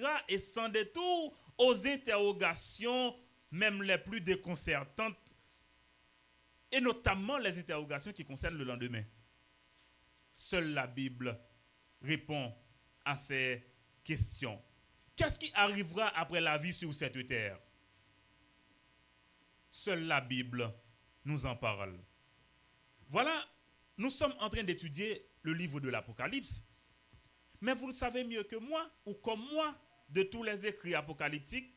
procédera et sans détour aux interrogations, même les plus déconcertantes, et notamment les interrogations qui concernent le lendemain. Seule la Bible répond à ces questions. Qu'est-ce qui arrivera après la vie sur cette terre? Seule la Bible nous en parle. Voilà, nous sommes en train d'étudier le livre de l'Apocalypse. Mais vous le savez mieux que moi, ou comme moi, de tous les écrits apocalyptiques,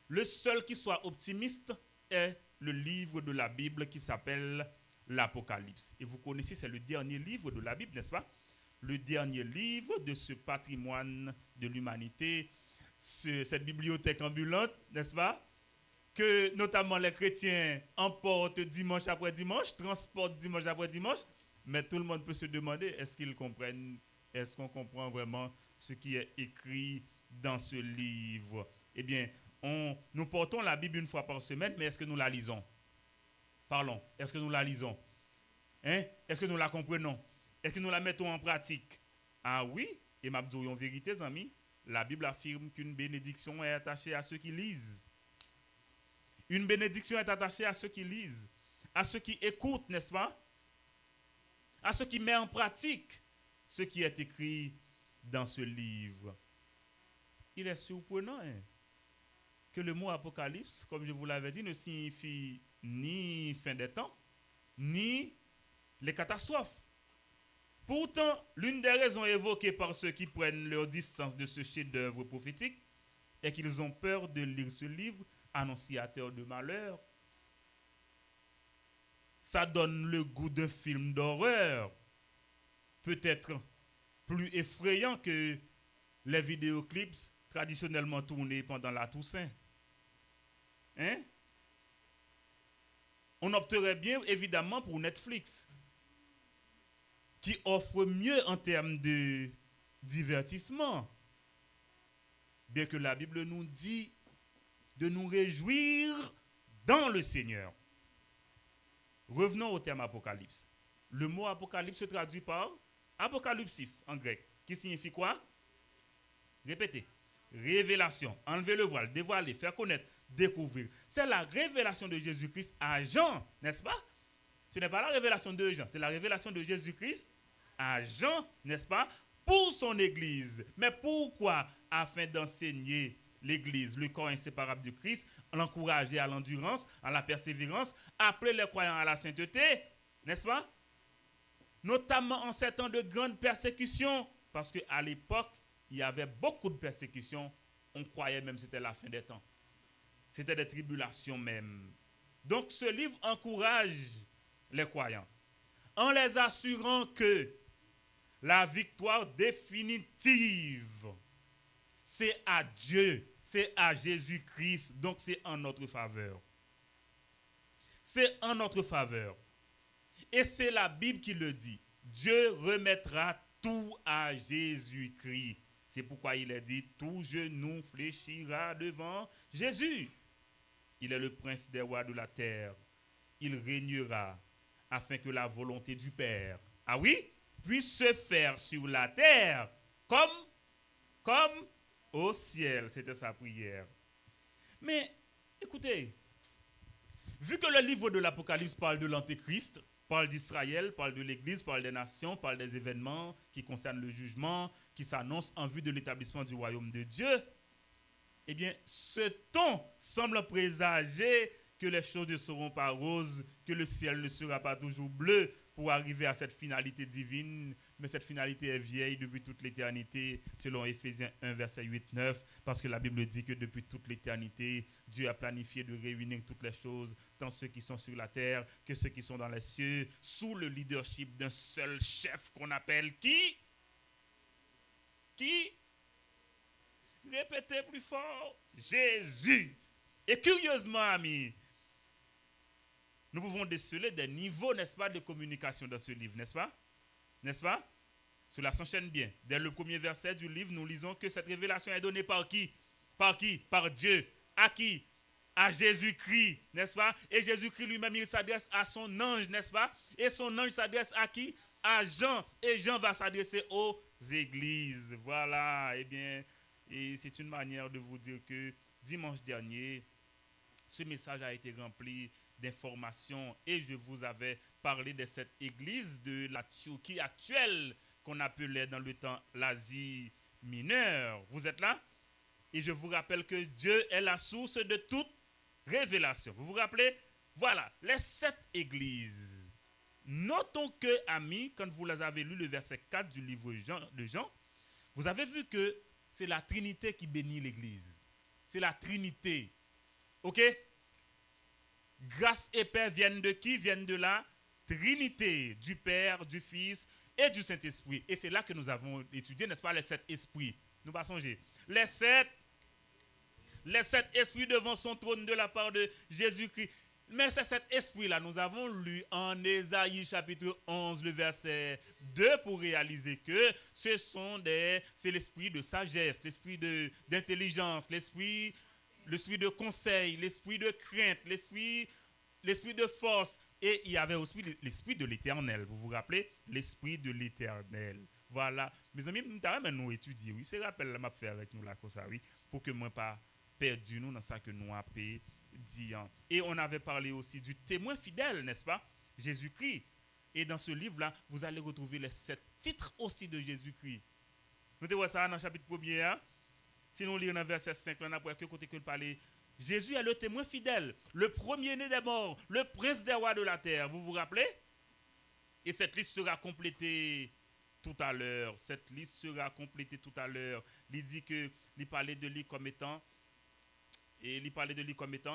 le seul qui soit optimiste est le livre de la Bible qui s'appelle l'Apocalypse. Et vous connaissez, c'est le dernier livre de la Bible, n'est-ce pas? Le dernier livre de ce patrimoine de l'humanité, cette bibliothèque ambulante, n'est-ce pas? Que notamment les chrétiens emportent dimanche après dimanche, transportent dimanche après dimanche, mais tout le monde peut se demander, est-ce qu'ils comprennent, est-ce qu'on comprend vraiment ce qui est écrit dans ce livre? Eh bien, nous portons la Bible une fois par semaine, mais est-ce que nous la lisons? Parlons, est-ce que nous la lisons? Hein? Est-ce que nous la comprenons? Est-ce que nous la mettons en pratique? Ah oui, et m'a dit en vérité, amis, la Bible affirme qu'une bénédiction est attachée à ceux qui lisent. Une bénédiction est attachée à ceux qui lisent, à ceux qui écoutent, n'est-ce pas? À ceux qui mettent en pratique ce qui est écrit dans ce livre. Il est surprenant que le mot apocalypse, comme je vous l'avais dit, ne signifie ni fin des temps, ni les catastrophes. Pourtant, l'une des raisons évoquées par ceux qui prennent leur distance de ce chef-d'œuvre prophétique est qu'ils ont peur de lire ce livre annonciateur de malheur. Ça donne le goût d'un film d'horreur, peut-être plus effrayant que les vidéoclips traditionnellement tournés pendant la Toussaint. Hein? On opterait bien évidemment pour Netflix, qui offre mieux en termes de divertissement, bien que la Bible nous dit de nous réjouir dans le Seigneur. Revenons au terme apocalypse. Le mot apocalypse se traduit par apocalypsis en grec, qui signifie quoi? Répétez. Révélation. Enlever le voile, dévoiler, faire connaître, découvrir. C'est la révélation de Jésus-Christ à Jean, n'est-ce pas? Ce n'est pas la révélation de Jean, c'est la révélation de Jésus-Christ à Jean, n'est-ce pas? Pour son Église. Mais pourquoi? Afin d'enseigner l'Église, le corps inséparable du Christ, l'encourager à l'endurance, à la persévérance, appeler les croyants à la sainteté, n'est-ce pas? Notamment en ces temps de grandes persécutions, parce qu'à l'époque, il y avait beaucoup de persécutions, on croyait même que c'était la fin des temps. C'était des tribulations même. Donc ce livre encourage les croyants, en les assurant que la victoire définitive, c'est à Dieu, c'est à Jésus-Christ, donc c'est en notre faveur. C'est en notre faveur. Et c'est la Bible qui le dit. Dieu remettra tout à Jésus-Christ. C'est pourquoi il est dit, tout genou fléchira devant Jésus. Il est le prince des rois de la terre. Il régnera afin que la volonté du Père, ah oui, puisse se faire sur la terre comme au ciel. C'était sa prière. Mais écoutez, vu que le livre de l'Apocalypse parle de l'Antéchrist, parle d'Israël, parle de l'Église, parle des nations, parle des événements qui concernent le jugement, qui s'annoncent en vue de l'établissement du royaume de Dieu, eh bien, ce ton semble présager que les choses ne seront pas roses, que le ciel ne sera pas toujours bleu pour arriver à cette finalité divine. Mais cette finalité est vieille depuis toute l'éternité, selon Éphésiens 1, verset 8-9, parce que la Bible dit que depuis toute l'éternité, Dieu a planifié de réunir toutes les choses, tant ceux qui sont sur la terre que ceux qui sont dans les cieux, sous le leadership d'un seul chef qu'on appelle qui? Qui? Répétez plus fort. Jésus. Et curieusement, amis, nous pouvons déceler des niveaux, n'est-ce pas, de communication dans ce livre, n'est-ce pas? N'est-ce pas? Cela s'enchaîne bien. Dès le premier verset du livre, nous lisons que cette révélation est donnée par qui? Par qui? Par Dieu. À qui? À Jésus-Christ, n'est-ce pas? Et Jésus-Christ lui-même, il s'adresse à son ange, n'est-ce pas? Et son ange s'adresse à qui? À Jean. Et Jean va s'adresser aux églises. Voilà, eh bien, Et c'est une manière de vous dire que dimanche dernier, ce message a été rempli d'informations et je vous avais parlé de cette église de la Turquie actuelle qu'on appelait dans le temps l'Asie mineure. Vous êtes là? Et je vous rappelle que Dieu est la source de toute révélation. Vous vous rappelez? Voilà, les 7 églises. Notons que, amis, quand vous les avez lu le verset 4 du livre de Jean, vous avez vu que c'est la Trinité qui bénit l'église. C'est la Trinité. Ok? Grâce et paix viennent de qui? Viennent de la Trinité, du Père, du Fils et du Saint-Esprit. Et c'est là que nous avons étudié, n'est-ce pas, les 7 esprits. Nous pas songer. Les sept esprits devant son trône de la part de Jésus-Christ. Mais c'est cet esprit-là, nous avons lu en Ésaïe chapitre 11, le verset 2, pour réaliser que c'est l'esprit de sagesse, l'esprit d'intelligence, l'esprit de conseil, l'esprit de crainte, l'esprit de force. Et il y avait aussi l'esprit de l'éternel. Vous vous rappelez? L'esprit de l'éternel. Voilà. Mes amis, nous étudier. Oui, c'est rappel là m'a fait avec nous là comme ça, oui, pour que moi pas perdu nous dans ça que nous avons dit. Et on avait parlé aussi du témoin fidèle, n'est-ce pas? Jésus-Christ. Et dans ce livre-là, vous allez retrouver les 7 titres aussi de Jésus-Christ. Nous devons ça dans le chapitre 1er. Hein? Si nous lisons dans verset 5, on a pour que côté que le parler. Jésus est le témoin fidèle, le premier-né des morts, le prince des rois de la terre. Vous vous rappelez? Et cette liste sera complétée tout à l'heure. Cette liste sera complétée tout à l'heure. Il dit que il parlait de lui comme étant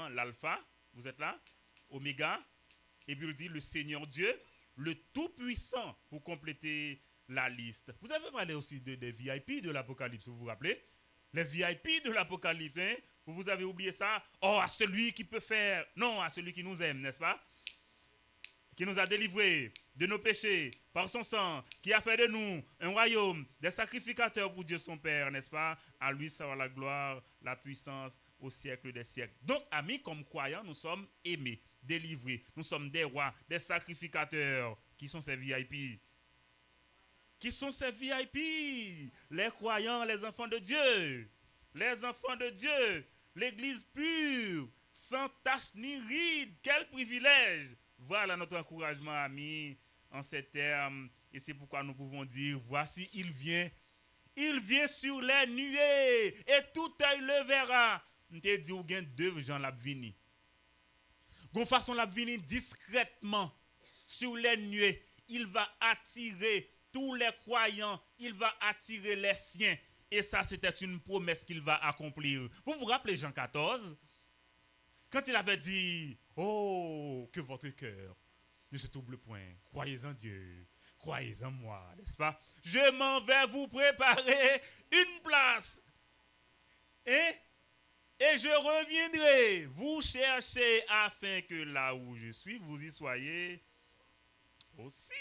l'alpha. Vous êtes là? Oméga. Et puis il dit le Seigneur Dieu, le Tout-Puissant, pour compléter la liste. Vous avez parlé aussi des VIP de l'Apocalypse, vous vous rappelez? Les VIP de l'Apocalypse, hein? Vous avez oublié ça? Oh, à celui qui peut faire... Non, à celui qui nous aime, n'est-ce pas? Qui nous a délivrés de nos péchés par son sang, qui a fait de nous un royaume, des sacrificateurs pour Dieu son Père, n'est-ce pas? À lui sera la gloire, la puissance au siècle des siècles. Donc, amis, comme croyants, nous sommes aimés, délivrés. Nous sommes des rois, des sacrificateurs. Qui sont ces VIP? Qui sont ces VIP? Les croyants, les enfants de Dieu. Les enfants de Dieu. L'église pure, sans tache ni ride. Quel privilège! Voilà notre encouragement, amis, en ces termes. Et c'est pourquoi nous pouvons dire, voici, il vient. Il vient sur les nuées. Et tout œil le verra. Je te dis, il y a 2 gens qui viennent. De façon la venir discrètement sur les nuées. Il va attirer tous les croyants. Il va attirer les siens. Et ça, c'était une promesse qu'il va accomplir. Vous vous rappelez Jean 14? Quand il avait dit, oh, que votre cœur ne se trouble point. Croyez en Dieu. Croyez en moi, n'est-ce pas? Je m'en vais vous préparer une place. Et je reviendrai vous chercher afin que là où je suis, vous y soyez aussi.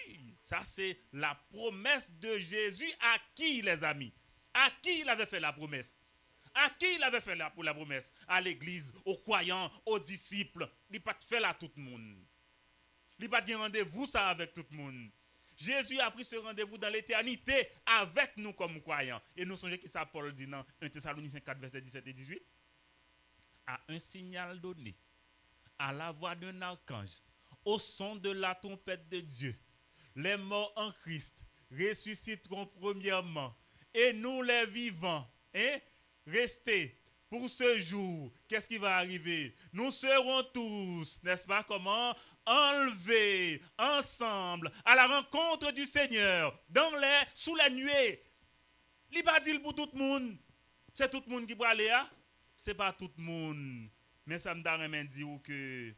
Ça, c'est la promesse de Jésus à qui, les amis? À qui il avait fait la promesse? À qui il avait fait la promesse? À l'église, aux croyants, aux disciples. Il n'a pas fait là tout le monde. Il n'a pas dit rendez-vous ça avec tout le monde. Jésus a pris ce rendez-vous dans l'éternité avec nous comme croyants. Et nous songeons qui ça Paul dit dans 1 Thessaloniciens 4, verset 17 et 18. À un signal donné, à la voix d'un archange, au son de la trompette de Dieu, les morts en Christ ressusciteront premièrement. Et nous les vivants, restés pour ce jour, qu'est-ce qui va arriver? Nous serons tous, n'est-ce pas, comment? Enlevés ensemble à la rencontre du Seigneur sous la nuée. Il pas dit pour tout le monde. C'est tout le monde qui va aller là. C'est pas tout le monde. Mais ça me donne dire que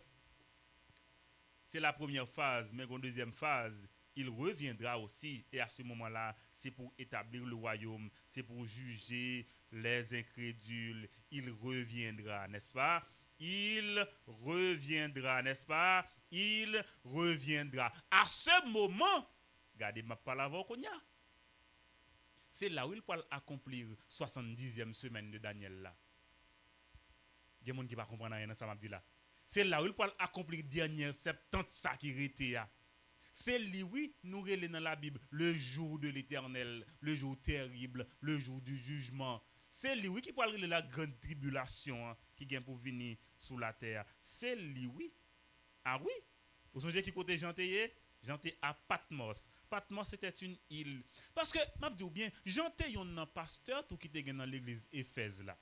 c'est la première phase, mais en deuxième phase, il reviendra aussi. Et à ce moment-là, c'est pour établir le royaume, c'est pour juger les incrédules. Il reviendra, n'est-ce pas? Il reviendra, n'est-ce pas? Il reviendra. À ce moment, regardez ma parole qu'on y a. C'est là où il peut accomplir 70e semaine de Daniel là. Il y a des gens qui ne comprennent rien dans ça, dit là. C'est là où il peut accomplir dernière 70 ça qui était là. C'est lui, oui, nous relèvons dans la Bible le jour de l'éternel, le jour terrible, le jour du jugement. C'est lui oui, qui parle de la grande tribulation qui vient pour venir sur la terre. C'est lui oui. Ah oui. Vous songez qui côté Jean Théé? Jean Théé à Patmos. Patmos c'était une île. Parce que, m'a dit bien, Jean Théé un pasteur tout qui était dans l'église Éphèse là.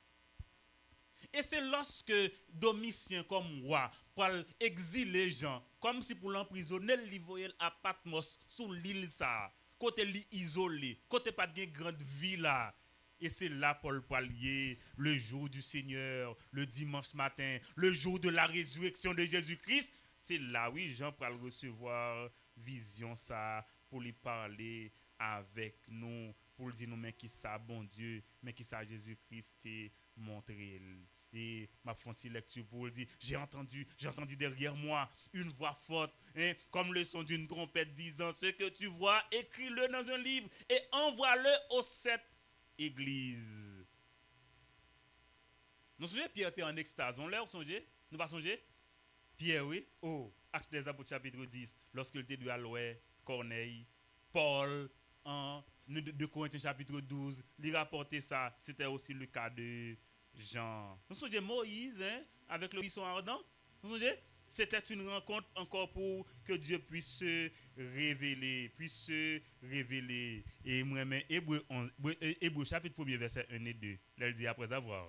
Et c'est lorsque Domitien comme roi pour exiler Jean, comme si pour l'emprisonner, il voyait à Patmos sous l'île ça, côté li isolé, côté pas de grande ville là. Et c'est là Paul Pallier, le jour du Seigneur, le dimanche matin, le jour de la résurrection de Jésus-Christ. C'est là, oui, Jean peut recevoir vision ça pour lui parler avec nous, pour lui dire nous, mais qui ça, bon Dieu, mais qui ça, Jésus-Christ est montré. Et ma fonti lecture pour dire j'ai entendu derrière moi une voix forte, hein, comme le son d'une trompette disant ce que tu vois, écris-le dans un livre et envoie-le aux 7 églises. Nous songez Pierre était en extase, on l'a songé, nous pas songé Pierre oui, Actes des Apôtres chapitre 10, lorsqu'il était de Aloé, Corneille, Paul en 2 Corinthiens chapitre 12, il rapportait ça, c'était aussi le cas de Jean. Nous sommes Moïse, hein, avec le buisson ardent. Nous sommes c'était une rencontre encore pour que Dieu puisse se révéler, Et moi-même, Hébreu chapitre 1 verset 1 et 2, là il dit après avoir,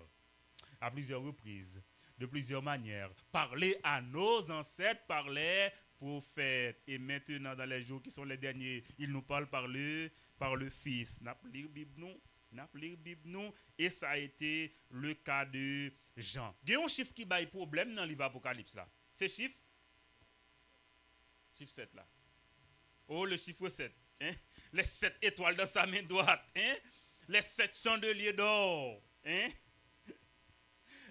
à plusieurs reprises, de plusieurs manières, parlé à nos ancêtres par les prophètes. Et maintenant, dans les jours qui sont les derniers, il nous parle par le Fils. N'a pas lire Bible nous, et ça a été le cas de Jean. Il y a un chiffre qui baille problème dans le livre Apocalypse là. C'est chiffre 7 là. Le chiffre 7, hein? Les 7 étoiles dans sa main droite, hein? Les 7 chandeliers d'or, hein?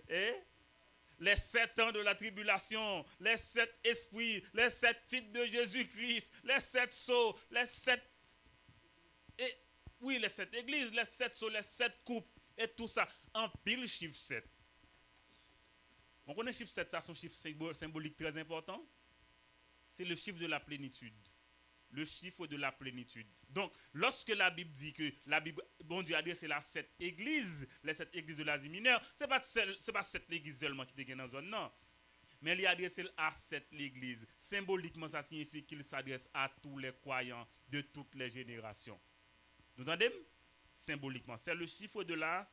Et les 7 ans de la tribulation, les 7 esprits, les 7 titres de Jésus-Christ, les 7 sceaux, les 7 oui, les 7 églises, les 7 sceaux, les 7 coupes, et tout ça, en pile chiffre 7. On connaît chiffre 7, ça, son chiffre symbolique très important. C'est le chiffre de la plénitude. Le chiffre de la plénitude. Donc, lorsque la Bible dit que la Bible, bon Dieu a adressé la 7 églises, les 7 églises de l'Asie mineure, c'est pas 7 églises seulement qui étaient dans la zone, non. Mais il a adressé à 7 églises. Symboliquement, ça signifie qu'il s'adresse à tous les croyants de toutes les générations. Nous entendez? Symboliquement, c'est le chiffre de la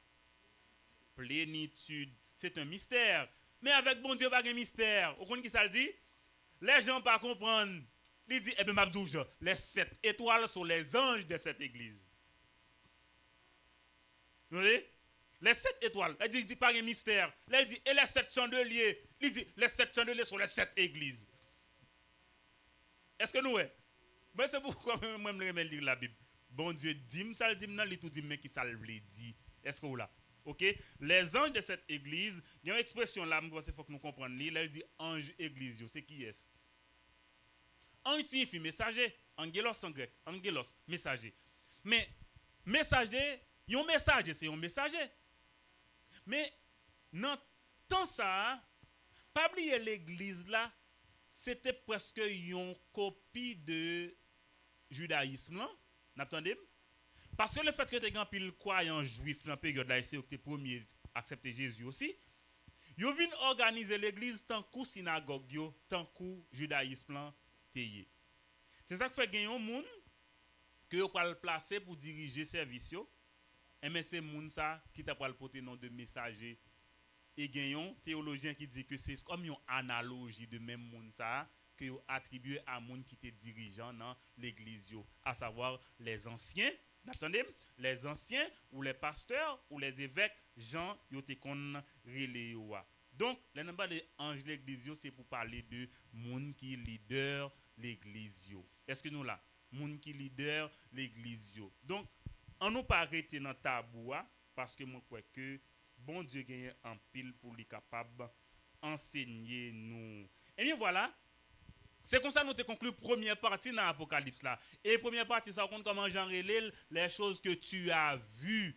plénitude. C'est un mystère. Mais avec bon Dieu, pas de mystère. Vous comprenez qui ça le dit? Les gens ne pas comprendre. Il dit, eh bien, Mabdouj, les 7 étoiles sont les anges de cette église. Vous voyez? Les 7 étoiles. Il dit, pas de mystère. Là, il dit, et les 7 chandeliers. Il dit, les 7 chandeliers sont les 7 églises. Est-ce que nous, mais c'est pourquoi moi, je me lire la Bible. Bon Dieu dit, ça le dit, non, il tout dit, mais qui ça le dit. Est-ce que vous là? Ok? Les anges de cette église, il y a une expression là, il faut que nous comprenions. Elle dit ange église, c'est qui est-ce? Ange signifie messager. Angelos en grec. Angelos, messager. Mais messager, un messager, c'est un messager. Mais dans temps ça, pas oublier l'église là, c'était presque une copie de judaïsme là. N'attendez? Parce que le fait que tu as pile croyants juifs dans la période là, c'est que tu es premier à accepter Jésus aussi. Ils viennent organiser l'église tant que synagogue, tant que judaïsme là. C'est ça qui fait gagner un monde que vous pouvez le placer pour diriger service. Et mais c'est monde ça qui t'a pas le porter nom de messager. Et gagnons théologien qui dit que c'est comme une analogie de même monde ça que vous attribuez à monde qui était dirigeant dans l'église, à savoir les anciens. Attendez, les anciens ou les pasteurs ou les évêques, Jean yote kon relé yo. Donc, le nom de ange l'église c'est pour parler de monde qui leader l'église. Est-ce que nous là, monde qui leader l'église. Donc, on nous pas arrêter dans tabou parce que moi crois que bon Dieu gagne en pile pour lui capable enseigner nous. Et bien voilà, c'est comme ça que nous avons conclu la première partie dans l'Apocalypse là. Et la première partie ça compte comment Jean relève les choses que tu as vues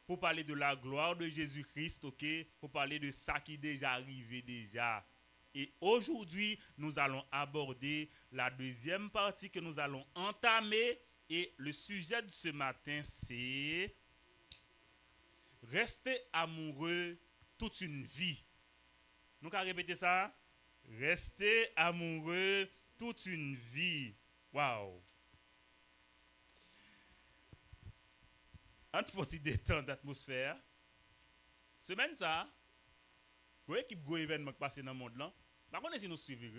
pour parler de la gloire de Jésus-Christ, OK, pour parler de ça qui est déjà arrivé déjà. Et aujourd'hui, nous allons aborder la deuxième partie que nous allons entamer. Et le sujet de ce matin, c'est Restez amoureux toute une vie. Nous allons répéter ça. Restez amoureux toute une vie. Waouh. Entre faut détendre d'atmosphère. Semaine ça. Vous voyez qu'il y a un événement qui passe dans le monde là. Par contre, si nous suivons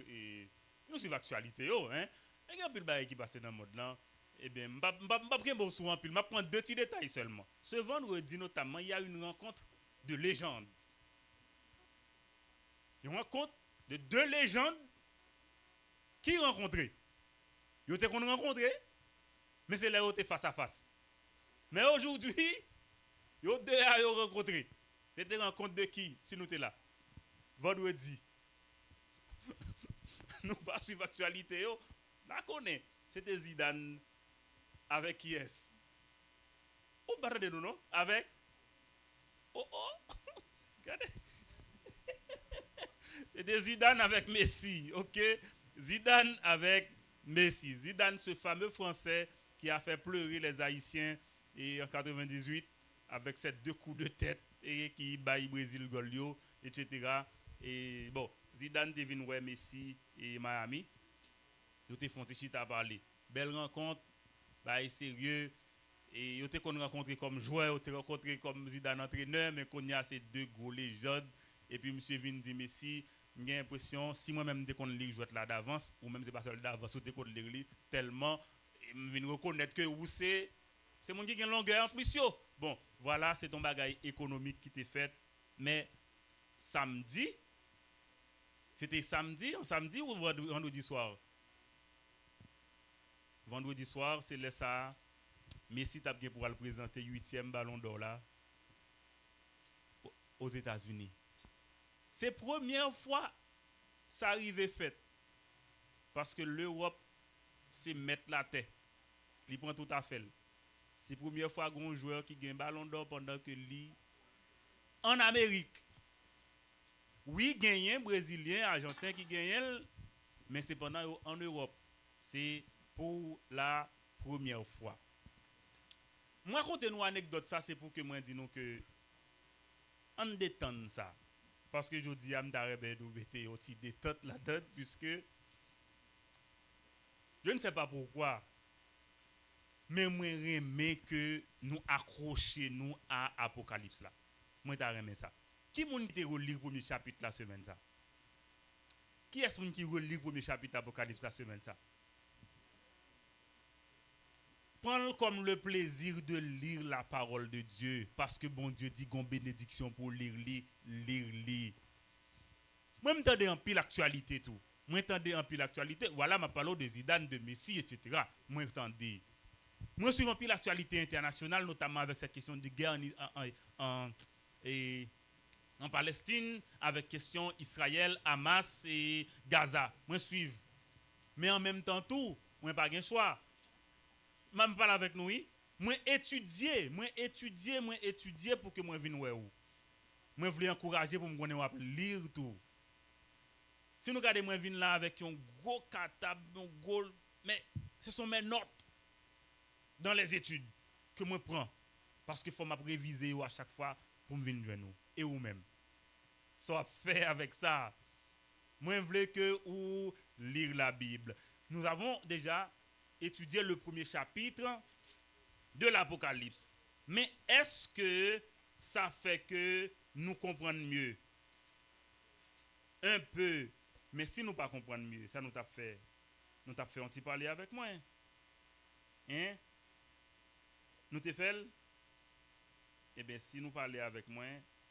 l'actualité, hein. Il y a un peu de choses qui passe dans le monde là. Eh bien, je ne vais pas prendre souvent, je vais prendre deux petits détails seulement. Ce vendredi notamment, il y a une rencontre de légendes. Une rencontre de deux légendes qui rencontrent. Ils ont rencontré, mais c'est là où ils face à face. Mais aujourd'hui, ils ont deux rencontré. C'était une rencontre de qui, si nous sommes là? Vendredi. Nous pas suivre l'actualité. La connaît. C'était Zidane avec qui est-ce? Ou pas de nous, non? Avec. Oh. Regardez. C'était Zidane avec Messi. Ok? Zidane avec Messi. Zidane, ce fameux Français qui a fait pleurer les Haïtiens et en 98 avec ces deux coups de tête et qui baille Brésil Golio, etc. Et bon, Zidane devine ouais Messi et Miami. Ils te font chita parler. Belle rencontre, bail sérieux. Et ils te rencontré comme joueur, ils te rencontré comme Zidane entraîneur, mais qu'on y a ces deux gros légendes. Et puis monsieur Vin dit Messi, j'ai l'impression si moi-même dès qu'on lit jouer là d'avance ou même c'est pas seul d'avance ou dès qu'on lit tellement je viens reconnaître que où c'est mon qui a une longueur en plus yo. Bon, voilà, c'est ton bagage économique qui t'est fait, mais samedi c'était samedi ou vendredi soir? Vendredi soir, c'est là ça Messi t'a bien pour le présenter 8e ballon d'or là aux États-Unis. C'est la première fois ça arrive fait. Parce que l'Europe, c'est mettre la tête. Il prend tout à fait. C'est la première fois qu'un joueur qui gagne un ballon d'or pendant que lui, en Amérique. Oui, gagne un Brésilien, Argentin qui gagne, mais c'est pendant en Europe. C'est pour la première fois. Moi, raconte-nous une anecdote, ça c'est pour que moi dis nous que on détende ça. Parce que je dis à m'darebe de bete aussi détente là-dedans, puisque je ne sais pas pourquoi, mais moi j'aime que nous accrochions à Apocalypse là. Moi j'aime ça. Qui moun qui relire le premier chapitre la semaine ça? Qui est-ce qui relire le premier chapitre d'Apocalypse la semaine ça? Prends comme le plaisir de lire la parole de Dieu, parce que bon Dieu dit qu'on bénédiction pour lire. Moi, je en pile l'actualité tout. Moi, je en pile l'actualité. Voilà, je parle de Zidane, de Messi, etc. Moi, je Moi, suis en pile l'actualité internationale, notamment avec cette question de guerre en Palestine, avec question Israël, Hamas et Gaza. Moi, suivre. Mais en même temps, tout, moi, pas de choix. Je parle avec nous, moi, étudier pour que moi vienne où. Moi, je voulais encourager pour me lire tout. Si nous regardons moi viens là avec un gros catable, un gros, mais ce sont mes notes dans les études que moi prends parce qu'il faut m'a réviser à chaque fois pour me venir nous et ou même. Soit fait avec ça. Moi je voulais que ou lire la Bible. Nous avons déjà étudié le premier chapitre de l'Apocalypse. Mais est-ce que ça fait que nous comprenons mieux? Un peu. Mais si nous ne comprenons pas mieux, ça nous t'a fait un petit parler avec moi. Hein? Nous te fait? Eh bien, si nous parlons avec moi,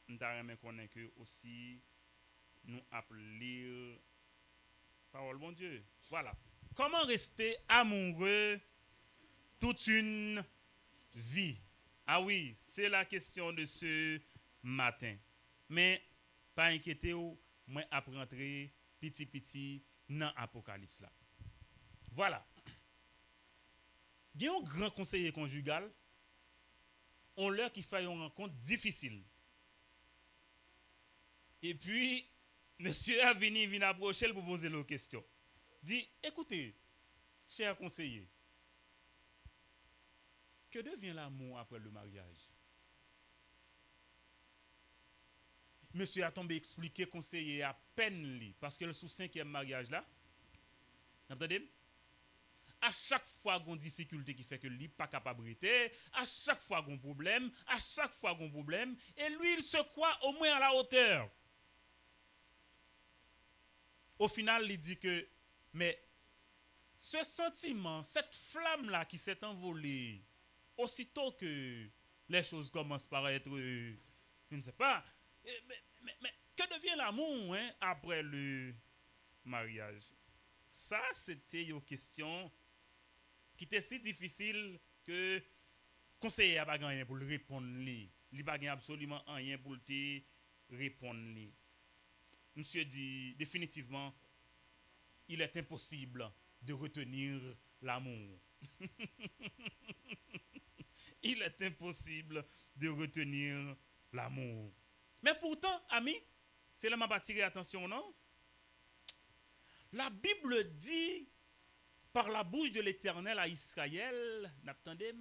nous t'arrêtons connaître que aussi nous appelons lire parole bon Dieu. Voilà. Comment rester amoureux toute une vie? Ah oui, c'est la question de ce matin. Mais pas inquiétez-vous, moi après rentrer petit dans l'Apocalypse là. Voilà. Il y a un grand conseiller conjugal, on leur qui fait une rencontre difficile. Et puis, monsieur a venu approcher pour poser la question. Dit, écoutez, cher conseiller, que devient l'amour après le mariage? monsieur a tombé expliqué, conseiller à peine li, parce que le sous 5e mariage là, entendez? À chaque fois qu'on difficulté qui fait que lui pas capable de à chaque fois qu'on problème, à chaque fois qu'on problème, et lui il se croit au moins à la hauteur. Au final, il dit que, mais ce sentiment, cette flamme-là qui s'est envolée, aussitôt que les choses commencent par être, je ne sais pas, mais que devient l'amour hein, après le mariage? Ça, c'était une question qui était si difficile que conseiller n'a pas rien pour le répondre. Il n'a pas absolument rien pour le répondre. Monsieur dit définitivement, il est impossible de retenir l'amour. Il est impossible de retenir l'amour. Mais pourtant, amis, c'est là que je vais attirer attention, non? La Bible dit par la bouche de l'Éternel à Israël, n'attendez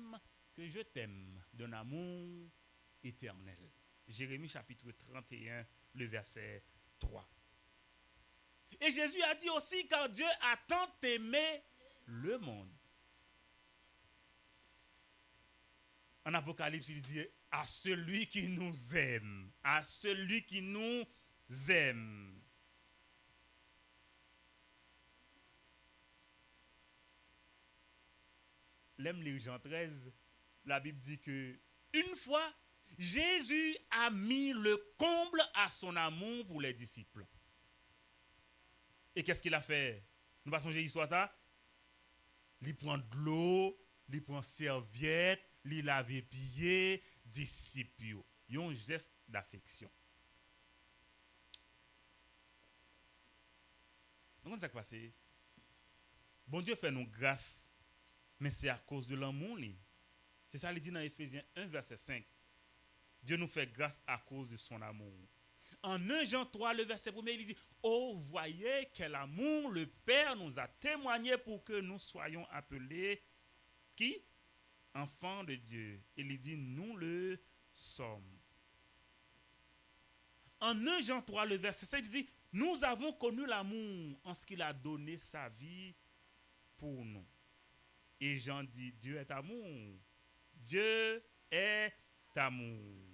que je t'aime d'un amour éternel. Jérémie chapitre 31, le verset 3. Et Jésus a dit aussi, car Dieu a tant aimé le monde. En Apocalypse, il dit, à celui qui nous aime, à celui qui nous aime. L'aime les Jean 13, la Bible dit que une fois, Jésus a mis le comble à son amour pour les disciples. Et qu'est-ce qu'il a fait? Nous passons Jésus soit ça? Il prend de l'eau, il prend serviette, il lave les pieds, disciples. Il y a un geste d'affection. Donc, qu'est-ce qui s'est passé? Bon Dieu fait nous grâce. Mais c'est à cause de l'amour. C'est ça qu'il dit dans Ephésiens 1, verset 5. Dieu nous fait grâce à cause de son amour. En 1 Jean 3, le verset 1, il dit, oh, voyez quel amour le Père nous a témoigné pour que nous soyons appelés, qui? Enfants de Dieu. Il dit, nous le sommes. En 1 Jean 3, le verset 5, il dit, nous avons connu l'amour en ce qu'il a donné sa vie pour nous. Et Jean dit, Dieu est amour. Dieu est amour.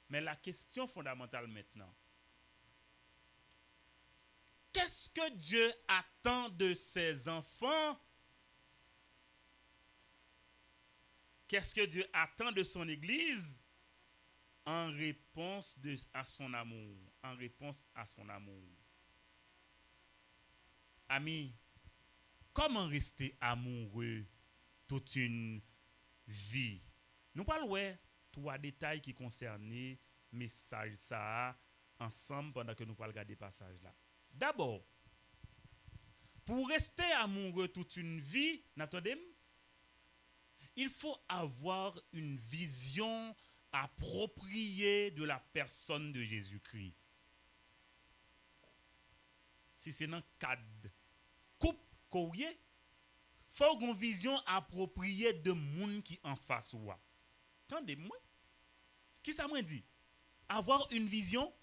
Mais la question fondamentale maintenant, qu'est-ce que Dieu attend de ses enfants? Qu'est-ce que Dieu attend de son Église? En réponse à son amour. En réponse à son amour. Amis, comment rester amoureux toute une vie? Nous parlons de 3 détails qui concernent le message ça ensemble pendant que nous parlons de passage là. D'abord, pour rester amoureux toute une vie, il faut avoir une vision appropriée de la personne de Jésus-Christ. Si c'est dans le cadre couple, il faut avoir une vision appropriée de monde qui en face ou. Attendez-moi. Qui ça m'a dit? Avoir une vision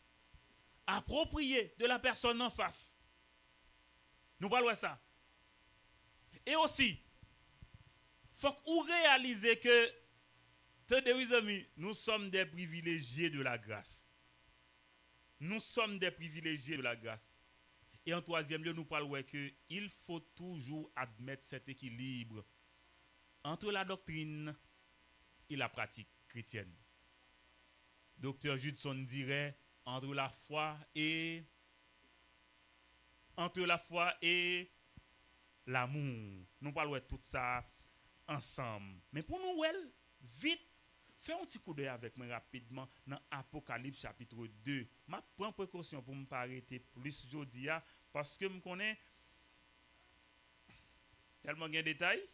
appropriée de la personne en face. Nous parlons de ça. Et aussi, faut qu'on réalise que, tenez amis, nous sommes des privilégiés de la grâce. Nous sommes des privilégiés de la grâce. Et en troisième lieu, nous parlons qu'il faut toujours admettre cet équilibre entre la doctrine et la pratique chrétienne. Docteur Judson dirait entre la foi et l'amour. Nous parlons de tout ça ensemble. Mais pour nous, vite, fais un petit coup d'œil avec moi rapidement dans Apocalypse chapitre 2. Je prends précaution pour ne pas arrêter plus aujourd'hui parce que je connais tellement de détails.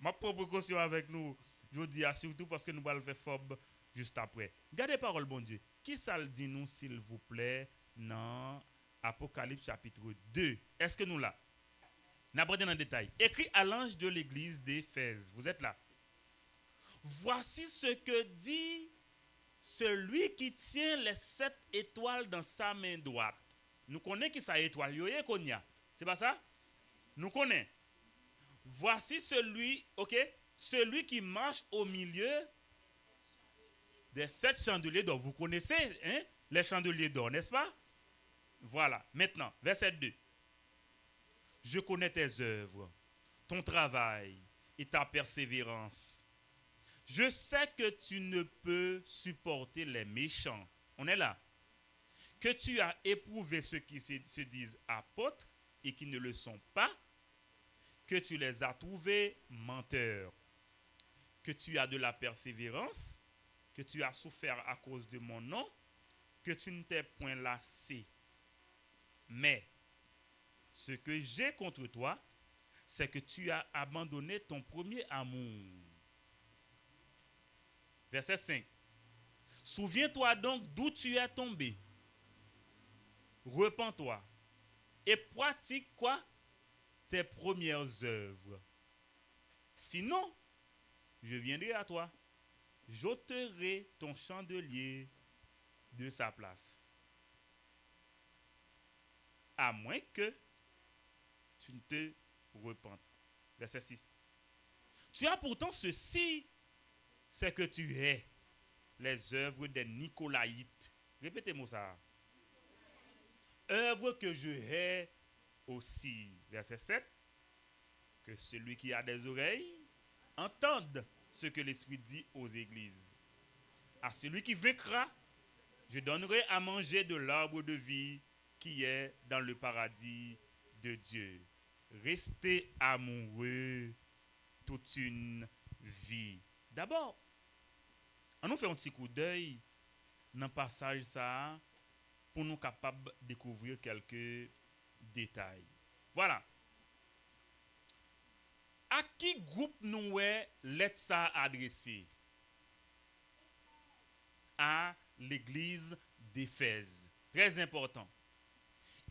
Je prends précaution avec nous aujourd'hui surtout parce que nous allons le faire fob juste après. Gardez parole, bon Dieu. Qui ça le dit nous, s'il vous plaît, dans Apocalypse chapitre 2? Est-ce que nous là? N'abordons dans le détail. Écrit à l'ange de l'église d'Éphèse. Vous êtes là? Voici ce que dit celui qui tient les 7 étoiles dans sa main droite. Nous connaissons qui ça étoile, yoye konya. C'est pas ça? Nous connaissons. Voici celui, ok, celui qui marche au milieu des 7 chandeliers d'or. Vous connaissez hein, les chandeliers d'or, n'est-ce pas? Voilà. Maintenant, verset 2. Je connais tes œuvres, ton travail et ta persévérance. Je sais que tu ne peux supporter les méchants. On est là. Que tu as éprouvé ceux qui se disent apôtres et qui ne le sont pas. Que tu les as trouvés menteurs. Que tu as de la persévérance. Que tu as souffert à cause de mon nom. Que tu ne t'es point lassé. Mais ce que j'ai contre toi, c'est que tu as abandonné ton premier amour. Verset 5. Souviens-toi donc d'où tu es tombé. Repens-toi. Et pratique quoi? Tes premières œuvres. Sinon, je viendrai à toi. J'ôterai ton chandelier de sa place. À moins que tu ne te repentes. Verset 6. Tu as pourtant ceci, c'est que tu hais les œuvres des Nicolaïtes. Répétez-moi ça. Œuvres que je hais aussi. Verset 7. Que celui qui a des oreilles entende ce que l'Esprit dit aux églises. À celui qui vaincra, je donnerai à manger de l'arbre de vie qui est dans le paradis de Dieu. Restez amoureux toute une vie. D'abord, on nous fait un petit coup d'œil dans le passage ça pour nous capables de découvrir quelques détails. Voilà. À qui groupe nous est lettre ça adressé? À l'église d'Éphèse. Très important.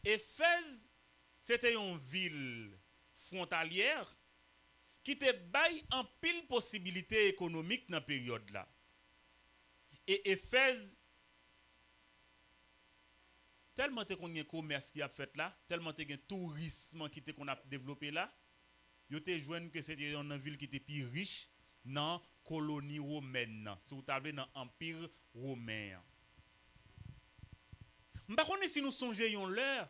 Éphèse, c'était une ville frontalière qui te baille en pile possibilités économiques dans la période là. Et Éphèse, tellement te qu'on y a commerce qui a fait là, tellement te qu'on tourisme qui te qu'on a développé là, yo te joindre que c'était une ville qui était plus riche dans colonie romaine, si vous avez dans empire romain. M'pa connait si nous songeons l'heure,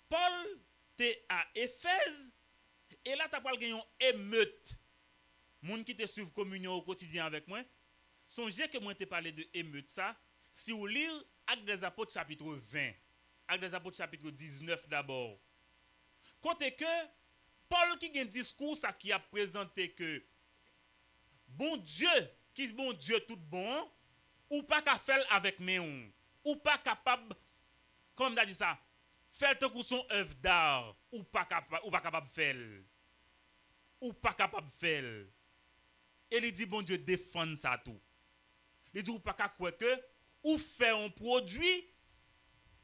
Paul était à Éphèse et là t'as pas gagné émeute. Moun qui te suivent communion au quotidien avec moi, songez que moi te parlé de émeute ça, si vous lire Actes des Apôtres chapitre 20, Actes des Apôtres chapitre 19 d'abord. Côté que Paul qui a un discours ça qui a présenté que bon Dieu, qui est bon Dieu tout bon, ou pas qu'à faire avec mes ou pas capable, comme on a dit ça, faire tant que son œuvre d'art, ou pas capable de faire. Ou pas capable de faire. Et il dit, bon Dieu, défend ça tout. Il dit, ou pas qu'à quoi que, ou fait un produit,